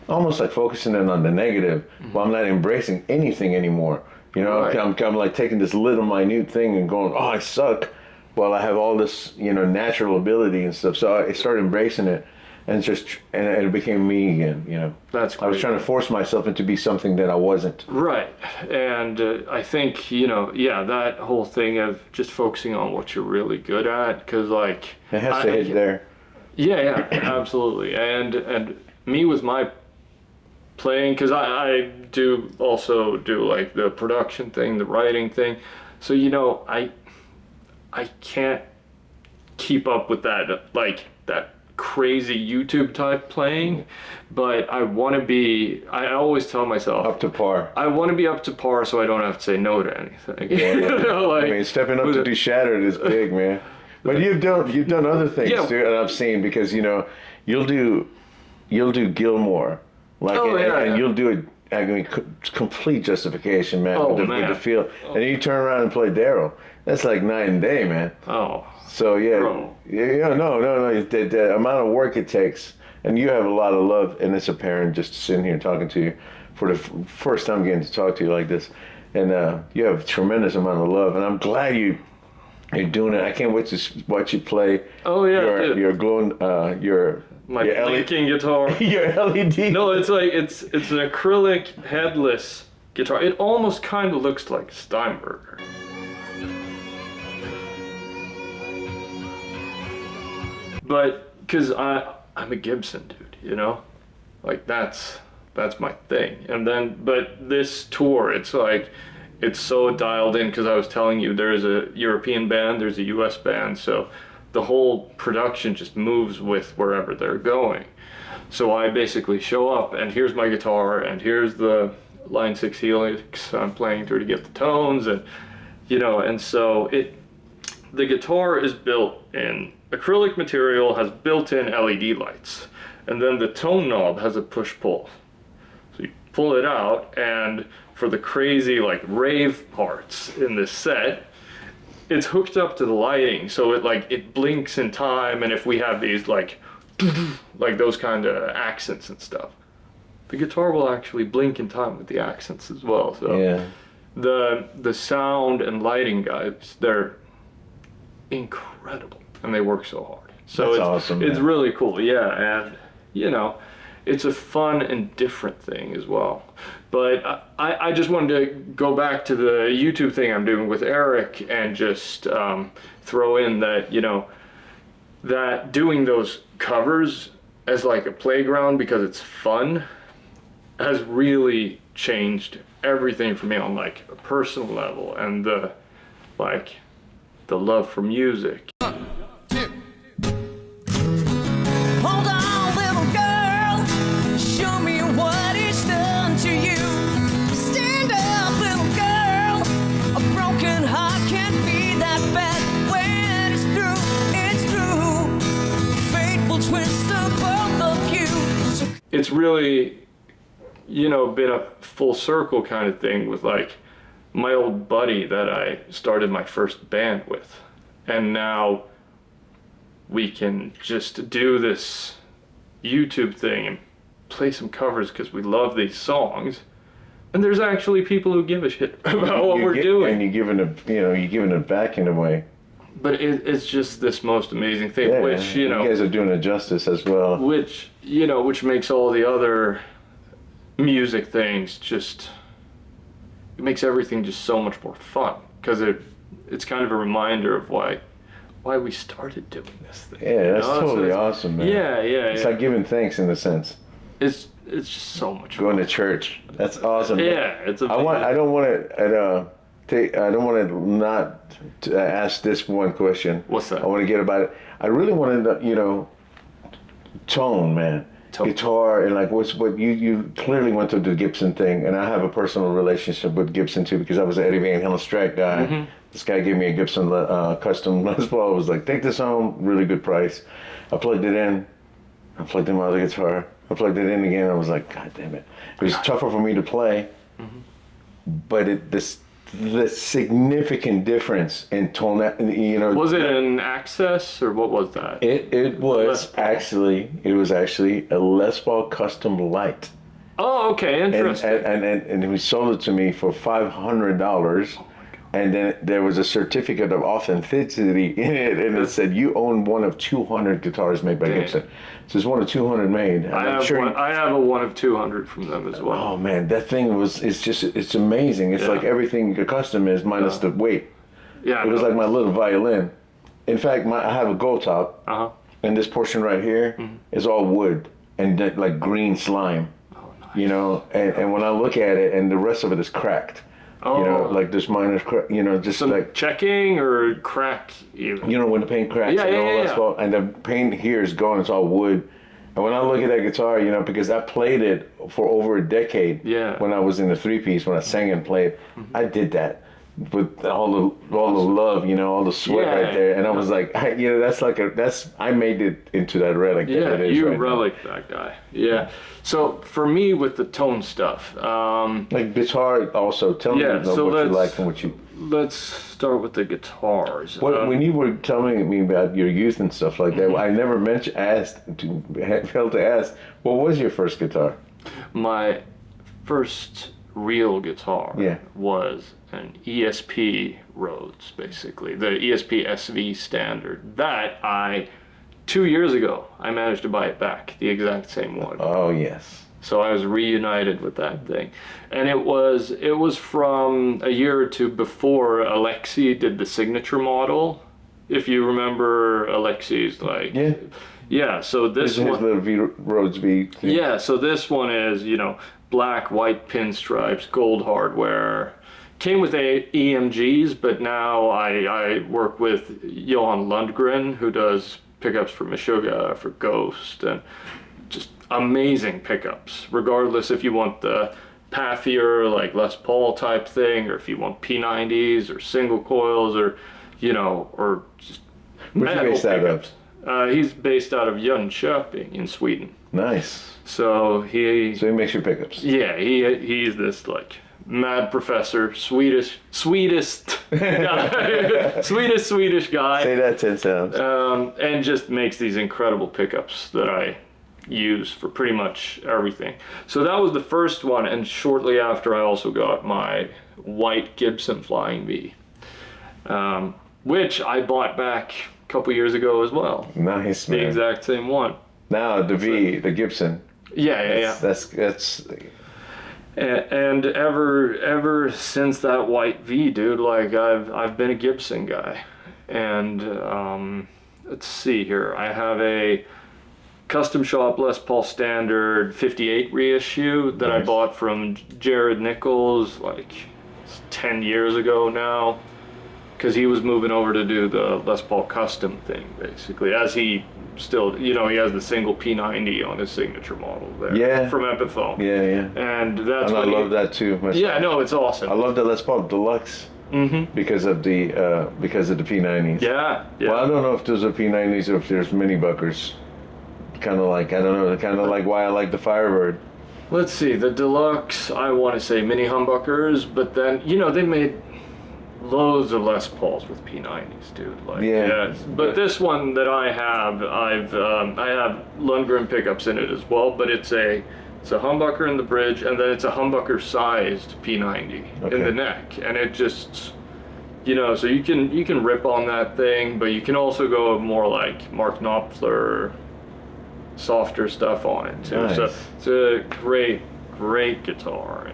focusing in on the negative, but I'm not embracing anything anymore. Right. I'm like taking this little minute thing and going, oh, I suck. Well, I have all this, natural ability and stuff. So I started embracing it. And it became me again, That's great. I was trying to force myself into be something that I wasn't. Right, and I think that whole thing of just focusing on what you're really good at, because like it has to hit there. Yeah, absolutely, and me with my playing, because I do also do like the production thing, the writing thing, so I can't keep up with that that crazy YouTube type playing, but I always tell myself up to par. I want to be up to par so I don't have to say no to anything. Yeah. Stepping up to do Shattered is big, man. But you've done other things too, and I've seen, because you'll do Gilmore, and you'll do it. I mean, complete justification, man. With the feel, and then you turn around and play Daryl. That's like night and day, man. Oh. So no. The amount of work it takes, and you have a lot of love, and it's apparent just sitting here talking to you for the first time getting to talk to you like this, and you have a tremendous amount of love, and I'm glad you're doing it. I can't wait to watch you play. Oh yeah, your glowing my blinking guitar. Your LED. No, it's like it's an acrylic headless guitar. It almost kind of looks like Steinberger. But because I'm a Gibson dude, like that's my thing. And then, but this tour, it's like it's so dialed in, because I was telling you there's a European band, there's a US band, so the whole production just moves with wherever they're going. So I basically show up, and here's my guitar, and here's the Line 6 Helix I'm playing through to get the tones, and and so the guitar is built in acrylic material, has built-in LED lights, and then the tone knob has a push-pull. So you pull it out, and for the crazy like rave parts in this set, it's hooked up to the lighting, so it blinks in time, and if we have these like those kind of accents and stuff, the guitar will actually blink in time with the accents as well. So the sound and lighting guys, they're incredible, and they work so hard. So that's it's awesome. It's really cool, and it's a fun and different thing as well. But I just wanted to go back to the YouTube thing I'm doing with Eric, and just throw in that that doing those covers as like a playground, because it's fun, has really changed everything for me on like a personal level, and the love for music. Hold on, little girl, show me what it's done to you. Stand up, little girl, a broken heart can't be it's really, you know, been a full circle kind of thing with like my old buddy that I started my first band with. And now we can just do this YouTube thing and play some covers because we love these songs. And there's actually people who give a shit about what we're doing. And you're giving it back in a way. But it's just this most amazing thing, Yeah, which, you know, guys are doing it justice as well. which, you know, which makes all the other music things just, it makes everything just so much more fun, because it's kind of a reminder of why we started doing this thing. Yeah, that's totally So awesome, man. Yeah. It's like giving thanks in a sense. It's just so much Going fun. to church. That's awesome. Yeah, it's I don't want to not to ask this one question. What's that? I want to get about it. I really want to, you know, tone, man. Tone. Guitar and like what you clearly went through the Gibson thing, and I have a personal relationship with Gibson too because I was an Eddie Van Halen Strat guy. Mm-hmm. This guy gave me a Gibson custom Les Paul. I was like, take this home, really good price. I plugged it in. I plugged in my other guitar. I plugged it in again. I was like, God damn it! It was tougher for me to play, but the significant difference in tone, you know. Was it an Access or what was that? It was actually a Les Paul Custom Light, Oh, okay, interesting. and he sold it to me for $500. And then there was a certificate of authenticity in it, and it said you own one of 200 guitars made by Gibson. So it's one of 200 made. And I have a one of 200 from them as well. Oh man, that thing it's amazing. It's Yeah. like everything a custom is minus the weight. Yeah, It was like my little violin. In fact, I have a gold top, and this portion right here is all wood and like green slime. Oh, nice. You know, and when I look at it, and the rest of it is cracked. You know, like this minor, you know, just Some like, checking or cracked even. you know, when the paint cracks Yeah, and yeah, all yeah, that stuff, and the paint here is gone, it's all wood. And when I look at that guitar, you know, because I played it for over a decade. Yeah. When I was in the three-piece, when I sang and played, I did that with all the love, you know, all the sweat Yeah. right there, and I was like, you know, I made it into that relic. Yeah, that it is you right now. relic that guy. Yeah. So for me with the tone stuff, Like guitar, also. Tell me Yeah, so what you let's- like and what you. let's start with the guitars. When you were telling me about your youth and stuff like that, I never failed to ask, what was your first guitar? My first real guitar Yeah. was an ESP Rhodes, basically, the ESP SV standard. That 2 years ago, I managed to buy it back, the exact same one. Oh yes. So I was reunited with that thing. And it was from a year or two before Alexi did the signature model. If you remember Alexi's, like... Yeah. Yeah, so this This is his one... little Rhodes V. thing. Yeah, so this one is, you know, black, white pinstripes, gold hardware. Came with EMGs, but now I work with Johan Lundgren, who does pickups for Meshuggah, for Ghost, and just amazing pickups, regardless if you want the pathier, like Les Paul type thing, or if you want P90s, or single coils, or, you know, or just Where's he metal based out of? pickups. He's based out of Jönköping in Sweden. Nice. So he makes your pickups. yeah, he's this like mad professor, Swedish guy, Swedish guy, Say that 10 times. and just makes these incredible pickups that I use for pretty much everything. So that was the first one, and shortly after I also got my white Gibson Flying V, which I bought back a couple years ago as well. Nice, The man. exact same one. Now the V, the Gibson. Yeah. That's. And ever since that white V, dude, like I've been a Gibson guy. And let's see here, I have a custom shop Les Paul Standard 58 reissue that I Nice. bought from Jared Nichols like 10 years ago now, because he was moving over to do the Les Paul custom thing, basically, as he still, you know, he has the single P90 on his signature model there. Yeah. From Epiphone. Yeah. And that's And I what love that too. myself. Yeah, no, it's awesome. I love the Les Paul Deluxe because of the P90s. Yeah. Well, I don't know if those are P90s or if there's mini buckers. kind of like, I don't know, kind of like why I like the Firebird. Let's see, the deluxe, I want to say mini humbuckers, but then, you know, they made loads of Les Pauls with P90s, dude. Like, Yeah. But this one that I have, I have Lundgren pickups in it as well, but it's a humbucker in the bridge, and then it's a humbucker-sized P90 in the neck, and it just, you know, so you can rip on that thing, but you can also go more like Mark Knopfler, softer stuff on it too. Nice. So it's a great guitar,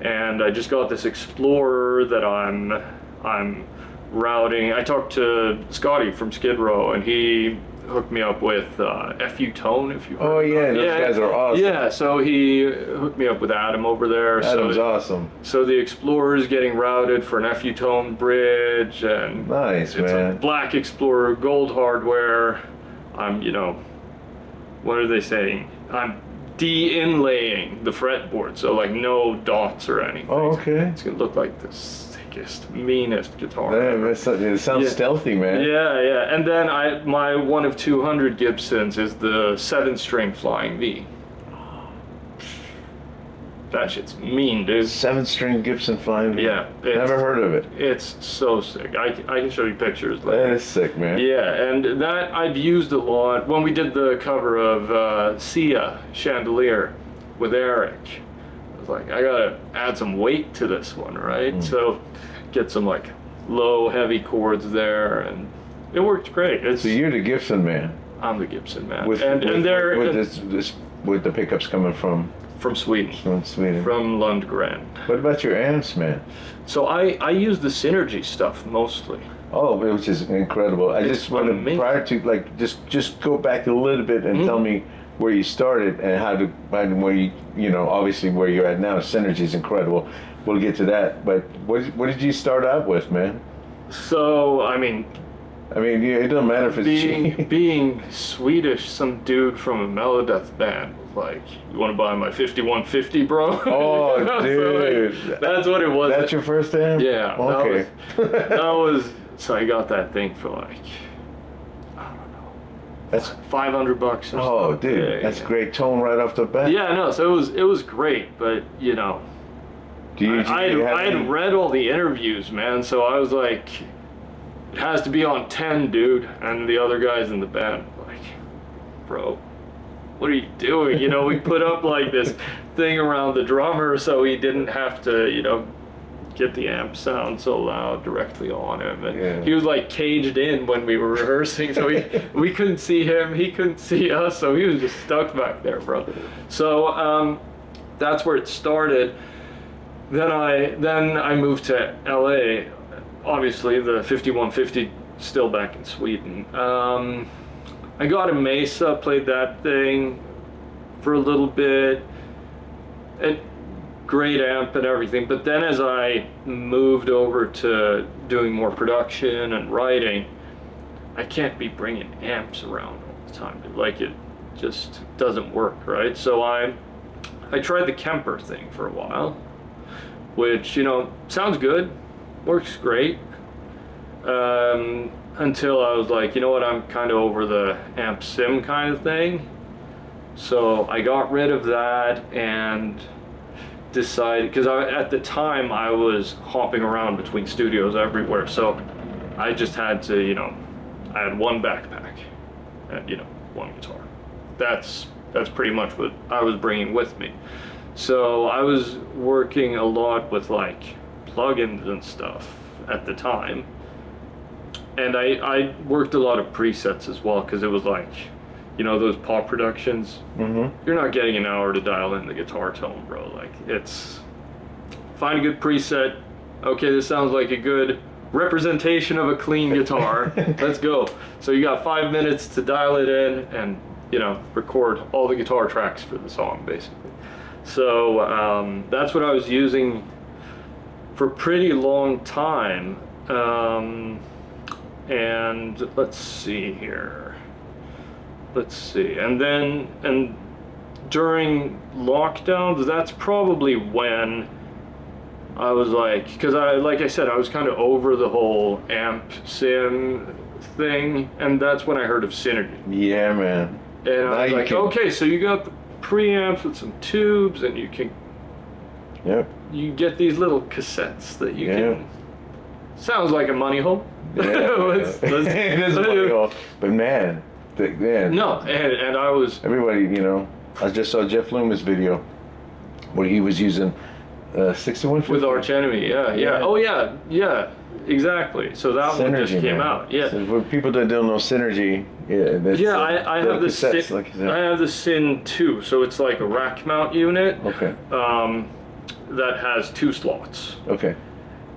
and I just got this Explorer that I'm routing. I talked to Scotty from Skid Row, and he hooked me up with FU Tone, if you. Oh yeah, those guys are awesome. Yeah, so he hooked me up with Adam over there. Adam's awesome. So the Explorer is getting routed for an FU Tone bridge, and Nice, it's man. a black Explorer, gold hardware. I'm, you know, what are they saying? I'm de-inlaying the fretboard, so like no dots or anything. Oh, okay. It's gonna look like the sickest, meanest guitar. Man, it sounds stealthy, man. Yeah. And then my one of 200 Gibsons is the 7-string Flying V. That shit's mean, dude. 7-string Gibson Flying V. Yeah. Never heard of it. It's so sick. I can show you pictures later. That is sick, man. Yeah, and that I've used a lot when we did the cover of Sia Chandelier with Eric. I was like, I gotta add some weight to this one, right? So get some like low, heavy chords there, and it worked great. So you're the Gibson man. I'm the Gibson man, With the pickups coming from Sweden. From Sweden. From Lundgren. What about your amps, man? So I use the Synergy stuff mostly. Oh, which is incredible. I just want to, prior to, like, just go back a little bit and tell me where you started and where you know, obviously where you're at now. Synergy is incredible. We'll get to that. But what did you start out with, man? So, I mean, it doesn't matter if it's cheap. Being Swedish, some dude from a Melodeath band was like, "You want to buy my 5150, bro?" Oh, dude. So, like, that's what it was. That's your first amp? Yeah. Okay. That was so I got that thing for like, I don't know, That's $500 or something. Oh, dude, that's great tone right off the bat. Yeah, no, so it was great, but you know, I had read all the interviews, man, so I was like, it has to be on 10, dude, and the other guys in the band were like, bro, what are you doing? You know, we put up like this thing around the drummer so he didn't have to, you know, get the amp sound so loud directly on him, and he was like caged in when we were rehearsing, so we couldn't see him, he couldn't see us, so he was just stuck back there, bro. So that's where it started. Then I moved to LA. Obviously the 5150 still back in Sweden. I got a Mesa, played that thing for a little bit, and great amp and everything, but then as I moved over to doing more production and writing, I can't be bringing amps around all the time. Like, it just doesn't work, right? So I tried the Kemper thing for a while, which, you know, sounds good, works great, until I was like, you know what, I'm kind of over the amp sim kind of thing. So I got rid of that and decided, because at the time I was hopping around between studios everywhere, so I just had to, you know, I had one backpack and, you know, one guitar. That's pretty much what I was bringing with me. So I was working a lot with like plugins and stuff at the time, and I worked a lot of presets as well, because it was like, you know, those pop productions, you're not getting an hour to dial in the guitar tone, bro. Like, it's, find a good preset. Okay, this sounds like a good representation of a clean guitar. Let's go. So you got 5 minutes to dial it in and, you know, record all the guitar tracks for the song, basically. So that's what I was using for a pretty long time. And let's see here. Let's see, and during lockdowns, that's probably when I was like, because like I said, I was kind of over the whole amp sim thing, and that's when I heard of Synergy. Yeah, man. And Now I was you like, can- okay, so you got the preamps with some tubes, and you get these little cassettes that you can. Sounds like a money hole. Yeah. Let's- It is a money hole. But man, No, and I was. everybody, you know, I just saw Jeff Loomis' video where he was using 6150. With Arch Enemy, yeah. Oh, yeah, exactly. So that one just Synergy, came man. out, yeah. So for people that don't know Synergy, that's, Yeah, I have the cassettes, Sin, like you said. I have the Sin 2, so it's like a rack mount unit Okay. that has 2 slots. Okay.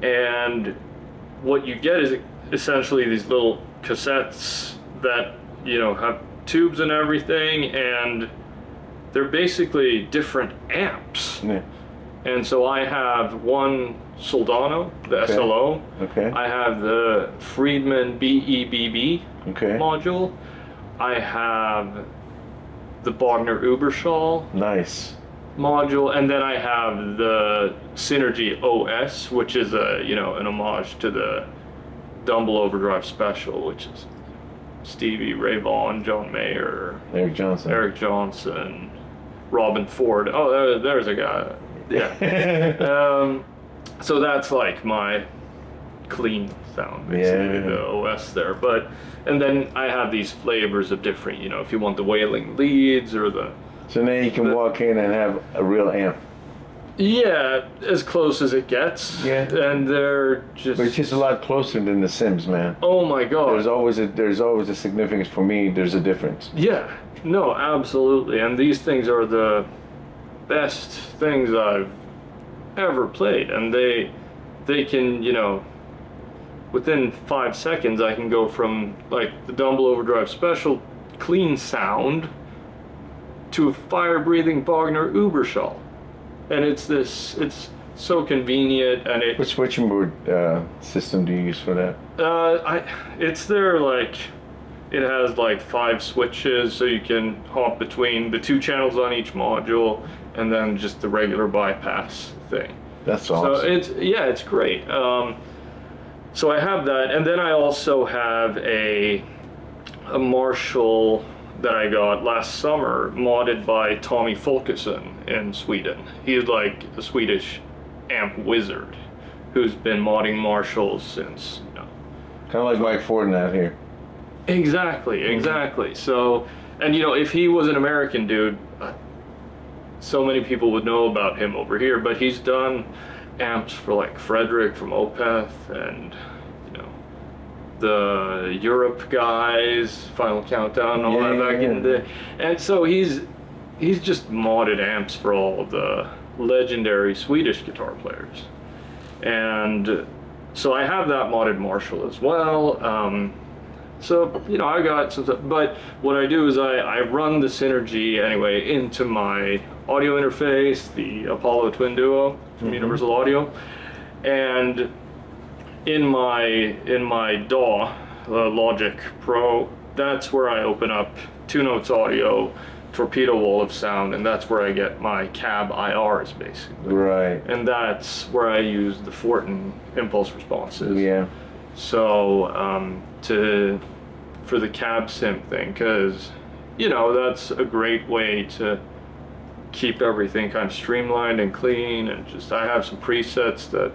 And what you get is essentially these little cassettes that, you know, have tubes and everything, and they're basically different amps. Yeah. And so I have one Soldano, the Okay. SLO. Okay. I have the Friedman BEBB Okay. module. I have the Bogner Uberschall Nice. module, and then I have the Synergy OS, which is an homage to the Dumble Overdrive Special, which is Stevie Ray Vaughan, John Mayer, Eric Johnson. Eric Johnson, Robin Ford. Oh, there's a guy. Yeah. So that's like my clean sound, basically, Yeah. the OS there. And then I have these flavors of different, you know, if you want the wailing leads or the. So now you can walk in and have a real amp. Yeah, as close as it gets. Yeah. And they're just. But it's just a lot closer than the Sims, man. Oh my God. There's always a significance for me. There's a difference. Yeah, no, absolutely. And these things are the best things I've ever played. And they can, you know, within 5 seconds, I can go from like the Dumble Overdrive Special clean sound to a fire-breathing Bogner Uberschall. And it's so convenient, and What switching board system do you use for that? it's there, like, it has like 5 switches, so you can hop between the 2 channels on each module, and then just the regular bypass thing. That's awesome. So it's great. So I have that, and then I also have a Marshall that I got last summer, modded by Tommy Folkesson in Sweden. He's like a Swedish amp wizard who's been modding Marshalls since, you know. Kind of like Mike Fortinet here. Exactly. So, and you know, if he was an American dude, so many people would know about him over here, but he's done amps for like Frederick from Opeth, and you know, the Europe guys, Final Countdown, and all that back in the day. And so he's just modded amps for all the legendary Swedish guitar players. And so I have that modded Marshall as well. So, you know, I got some stuff, but what I do is I run the Synergy anyway into my audio interface, the Apollo Twin Duo from Universal Audio, and in my DAW, Logic Pro, that's where I open up 2 Notes Audio, Torpedo Wall of Sound, and that's where I get my cab IRs basically. Right. And that's where I use the Fortin impulse responses. Yeah. So for the cab sim thing, because you know that's a great way to keep everything kind of streamlined and clean, and just I have some presets that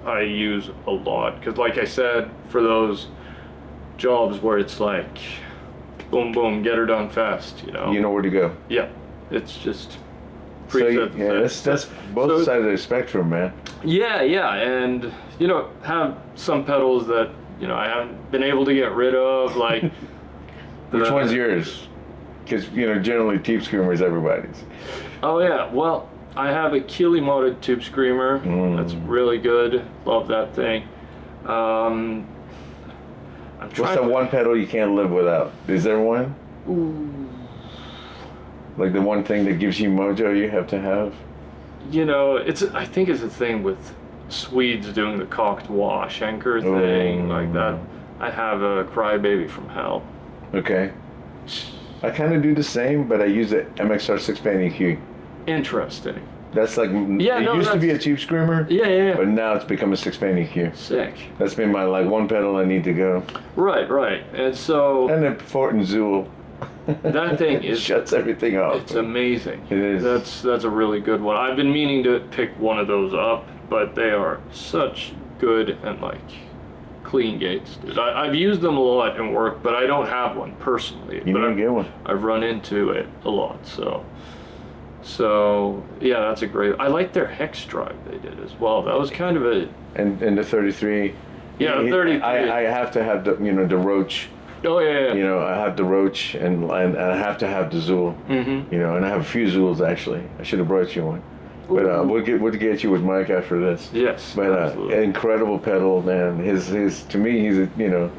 I use a lot, because like I said, for those jobs where it's like boom boom, get her done fast, you know. You know where to go. Yeah, it's just So presets. that's both So- sides of the spectrum, man. Yeah, and you know, have some pedals that you know I haven't been able to get rid of, like. Which one's yours? Because you know, generally Tube Screamer is everybody's. Oh yeah, well, I have a Keeley modded Tube Screamer. That's really good. Love that thing. I'm What's trying. that one pedal you can't live without? Is there one? Ooh. Like the one thing that gives you mojo you have to have? You know, I think it's a thing with Swedes doing the cocked wash anchor thing, like that. I have a Crybaby from Hell. Okay. I kind of do the same, but I use the MXR 6-band EQ. Interesting. That's like, Yeah, it no, used to be a that's- Tube Screamer, Yeah. but now it's become a 6-band EQ. Sick. That's been my like one pedal I need to go. Right. And so. And then Fortin Zool That thing is shuts everything off. It's amazing. It is. That's a really good one. I've been meaning to pick one of those up, but they are such good and like clean gates, dude. I've used them a lot in work, but I don't have one personally. You need to get one. I've run into it a lot, so yeah, that's a great. I like their hex drive they did as well. That was kind of a And the 33. yeah, 33. I have to have the the roach. Oh yeah. I have the roach and I have to have the Zool. Mm-hmm. And I have a few Zools actually. I should have brought you one. But we'll get you with Mike after this. Yes. But absolutely. incredible pedal, man. His to me, he's a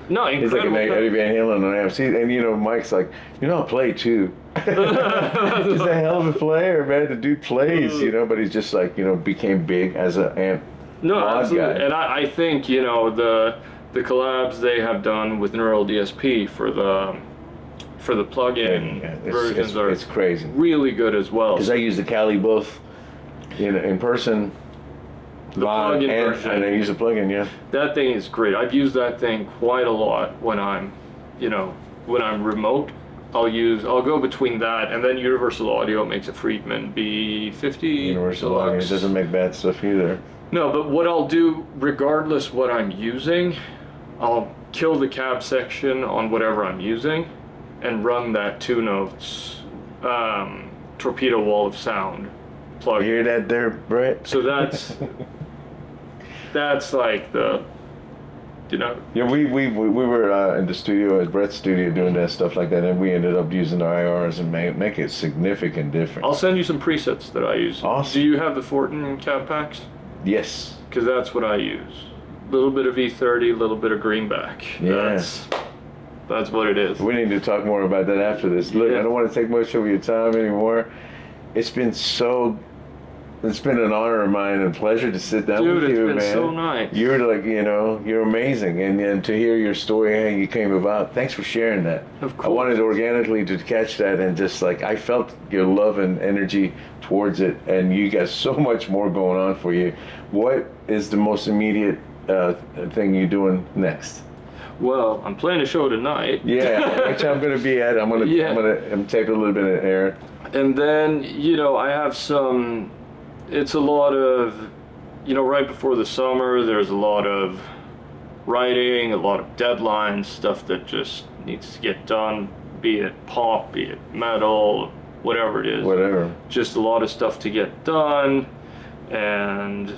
No, he's like an incredible Eddie Van Halen on amps. And Mike's like, I'll play too. He's a hell of a player, man. The dude plays, but he's just like became big as an amp. No, mod absolutely. guy. And I think the collabs they have done with Neural DSP for the plug-in versions are it's crazy. really good as well. Because I use the Cali both in person, live, plug-in and version. I use the plug-in, yeah. That thing is great. I've used that thing quite a lot when I'm remote. I'll go between that and then Universal Audio makes a Friedman B50. Universal Audio Deluxe. doesn't make bad stuff either. No, but what I'll do, regardless what I'm using, I'll kill the cab section on whatever I'm using and run that 2 notes torpedo wall of sound plug. You hear that there, Brett? So that's like the, Yeah, we were in the studio at Brett's studio doing that stuff like that, and we ended up using the IRs and make a significant difference. I'll send you some presets that I use. Awesome. Do you have the Fortin cab packs? Yes. Because that's what I use. A little bit of E30, a little bit of greenback. Yeah. That's what it is. We need to talk more about that after this. Look, Yeah. I don't want to take much of your time anymore. It's been an honor of mine and pleasure to sit down Dude, with you, it's been man. so nice. You're like, you're amazing, and to hear your story, how you came about. Thanks for sharing that. Of course. I wanted organically to catch that, and just like I felt your love and energy towards it, and you got so much more going on for you. What is the most immediate thing you're doing next? Well, I'm playing a show tonight. Yeah, which I'm gonna be at. I'm gonna take a little bit of air. And then, I have some, it's a lot of, right before the summer, there's a lot of writing, a lot of deadlines, stuff that just needs to get done, be it pop, be it metal, whatever it is. Whatever. Just a lot of stuff to get done, and,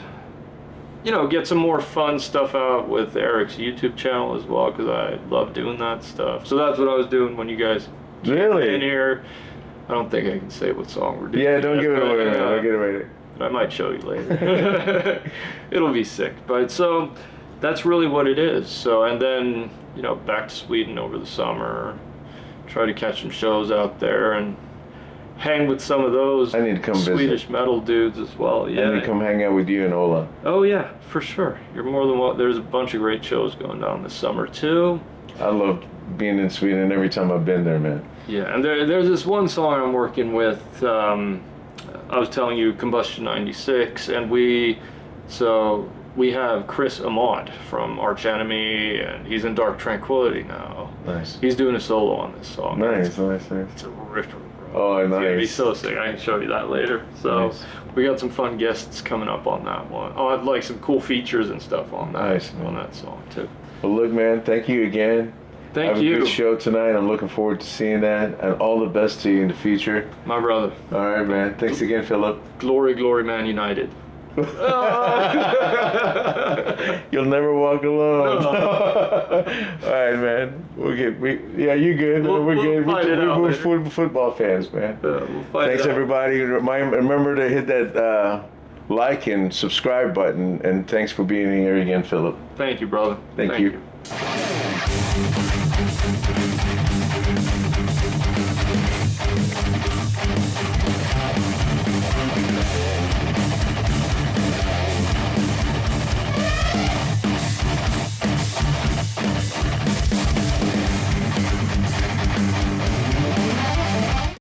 get some more fun stuff out with Eric's YouTube channel as well, because I love doing that stuff. So that's what I was doing when you guys Really? in here. I don't think I can say what song we're doing. Yeah, don't yet, give it but, away, man. Don't give it away. I might show you later. It'll be sick. But so that's really what it is. So, and then, back to Sweden over the summer, try to catch some shows out there and hang with some of those I need to come Swedish visit. metal dudes as well. Yeah. I need to come hang out with you and Ola. Oh yeah, for sure. You're more than welcome. There's a bunch of great shows going down this summer too. I love being in Sweden every time I've been there, man. Yeah, and there's this one song I'm working with. I was telling you, Combustion 96, and we have Chris Amott from Arch Enemy, and he's in Dark Tranquility now. Nice. He's doing a solo on this song. Nice. It's a ripper, bro. Oh, It's gonna be nice. so sick. I can show you that later. So Nice. we got some fun guests coming up on that one. Oh, I'd like some cool features and stuff on that Nice, man. on that song too. Well, look, man, thank you again. Thank Have you, a good show tonight. I'm looking forward to seeing that, and all the best to you in the future. my brother. All right, man. Thanks again, Philip. Glory, glory, man united. You'll never walk alone. All right, man. You good? We'll We're good. fight it out We're later. football fans, man. We'll fight Thanks, it out. everybody. Remember to hit that like and subscribe button. And thanks for being here again, Philip. Thank you, brother. Thank you.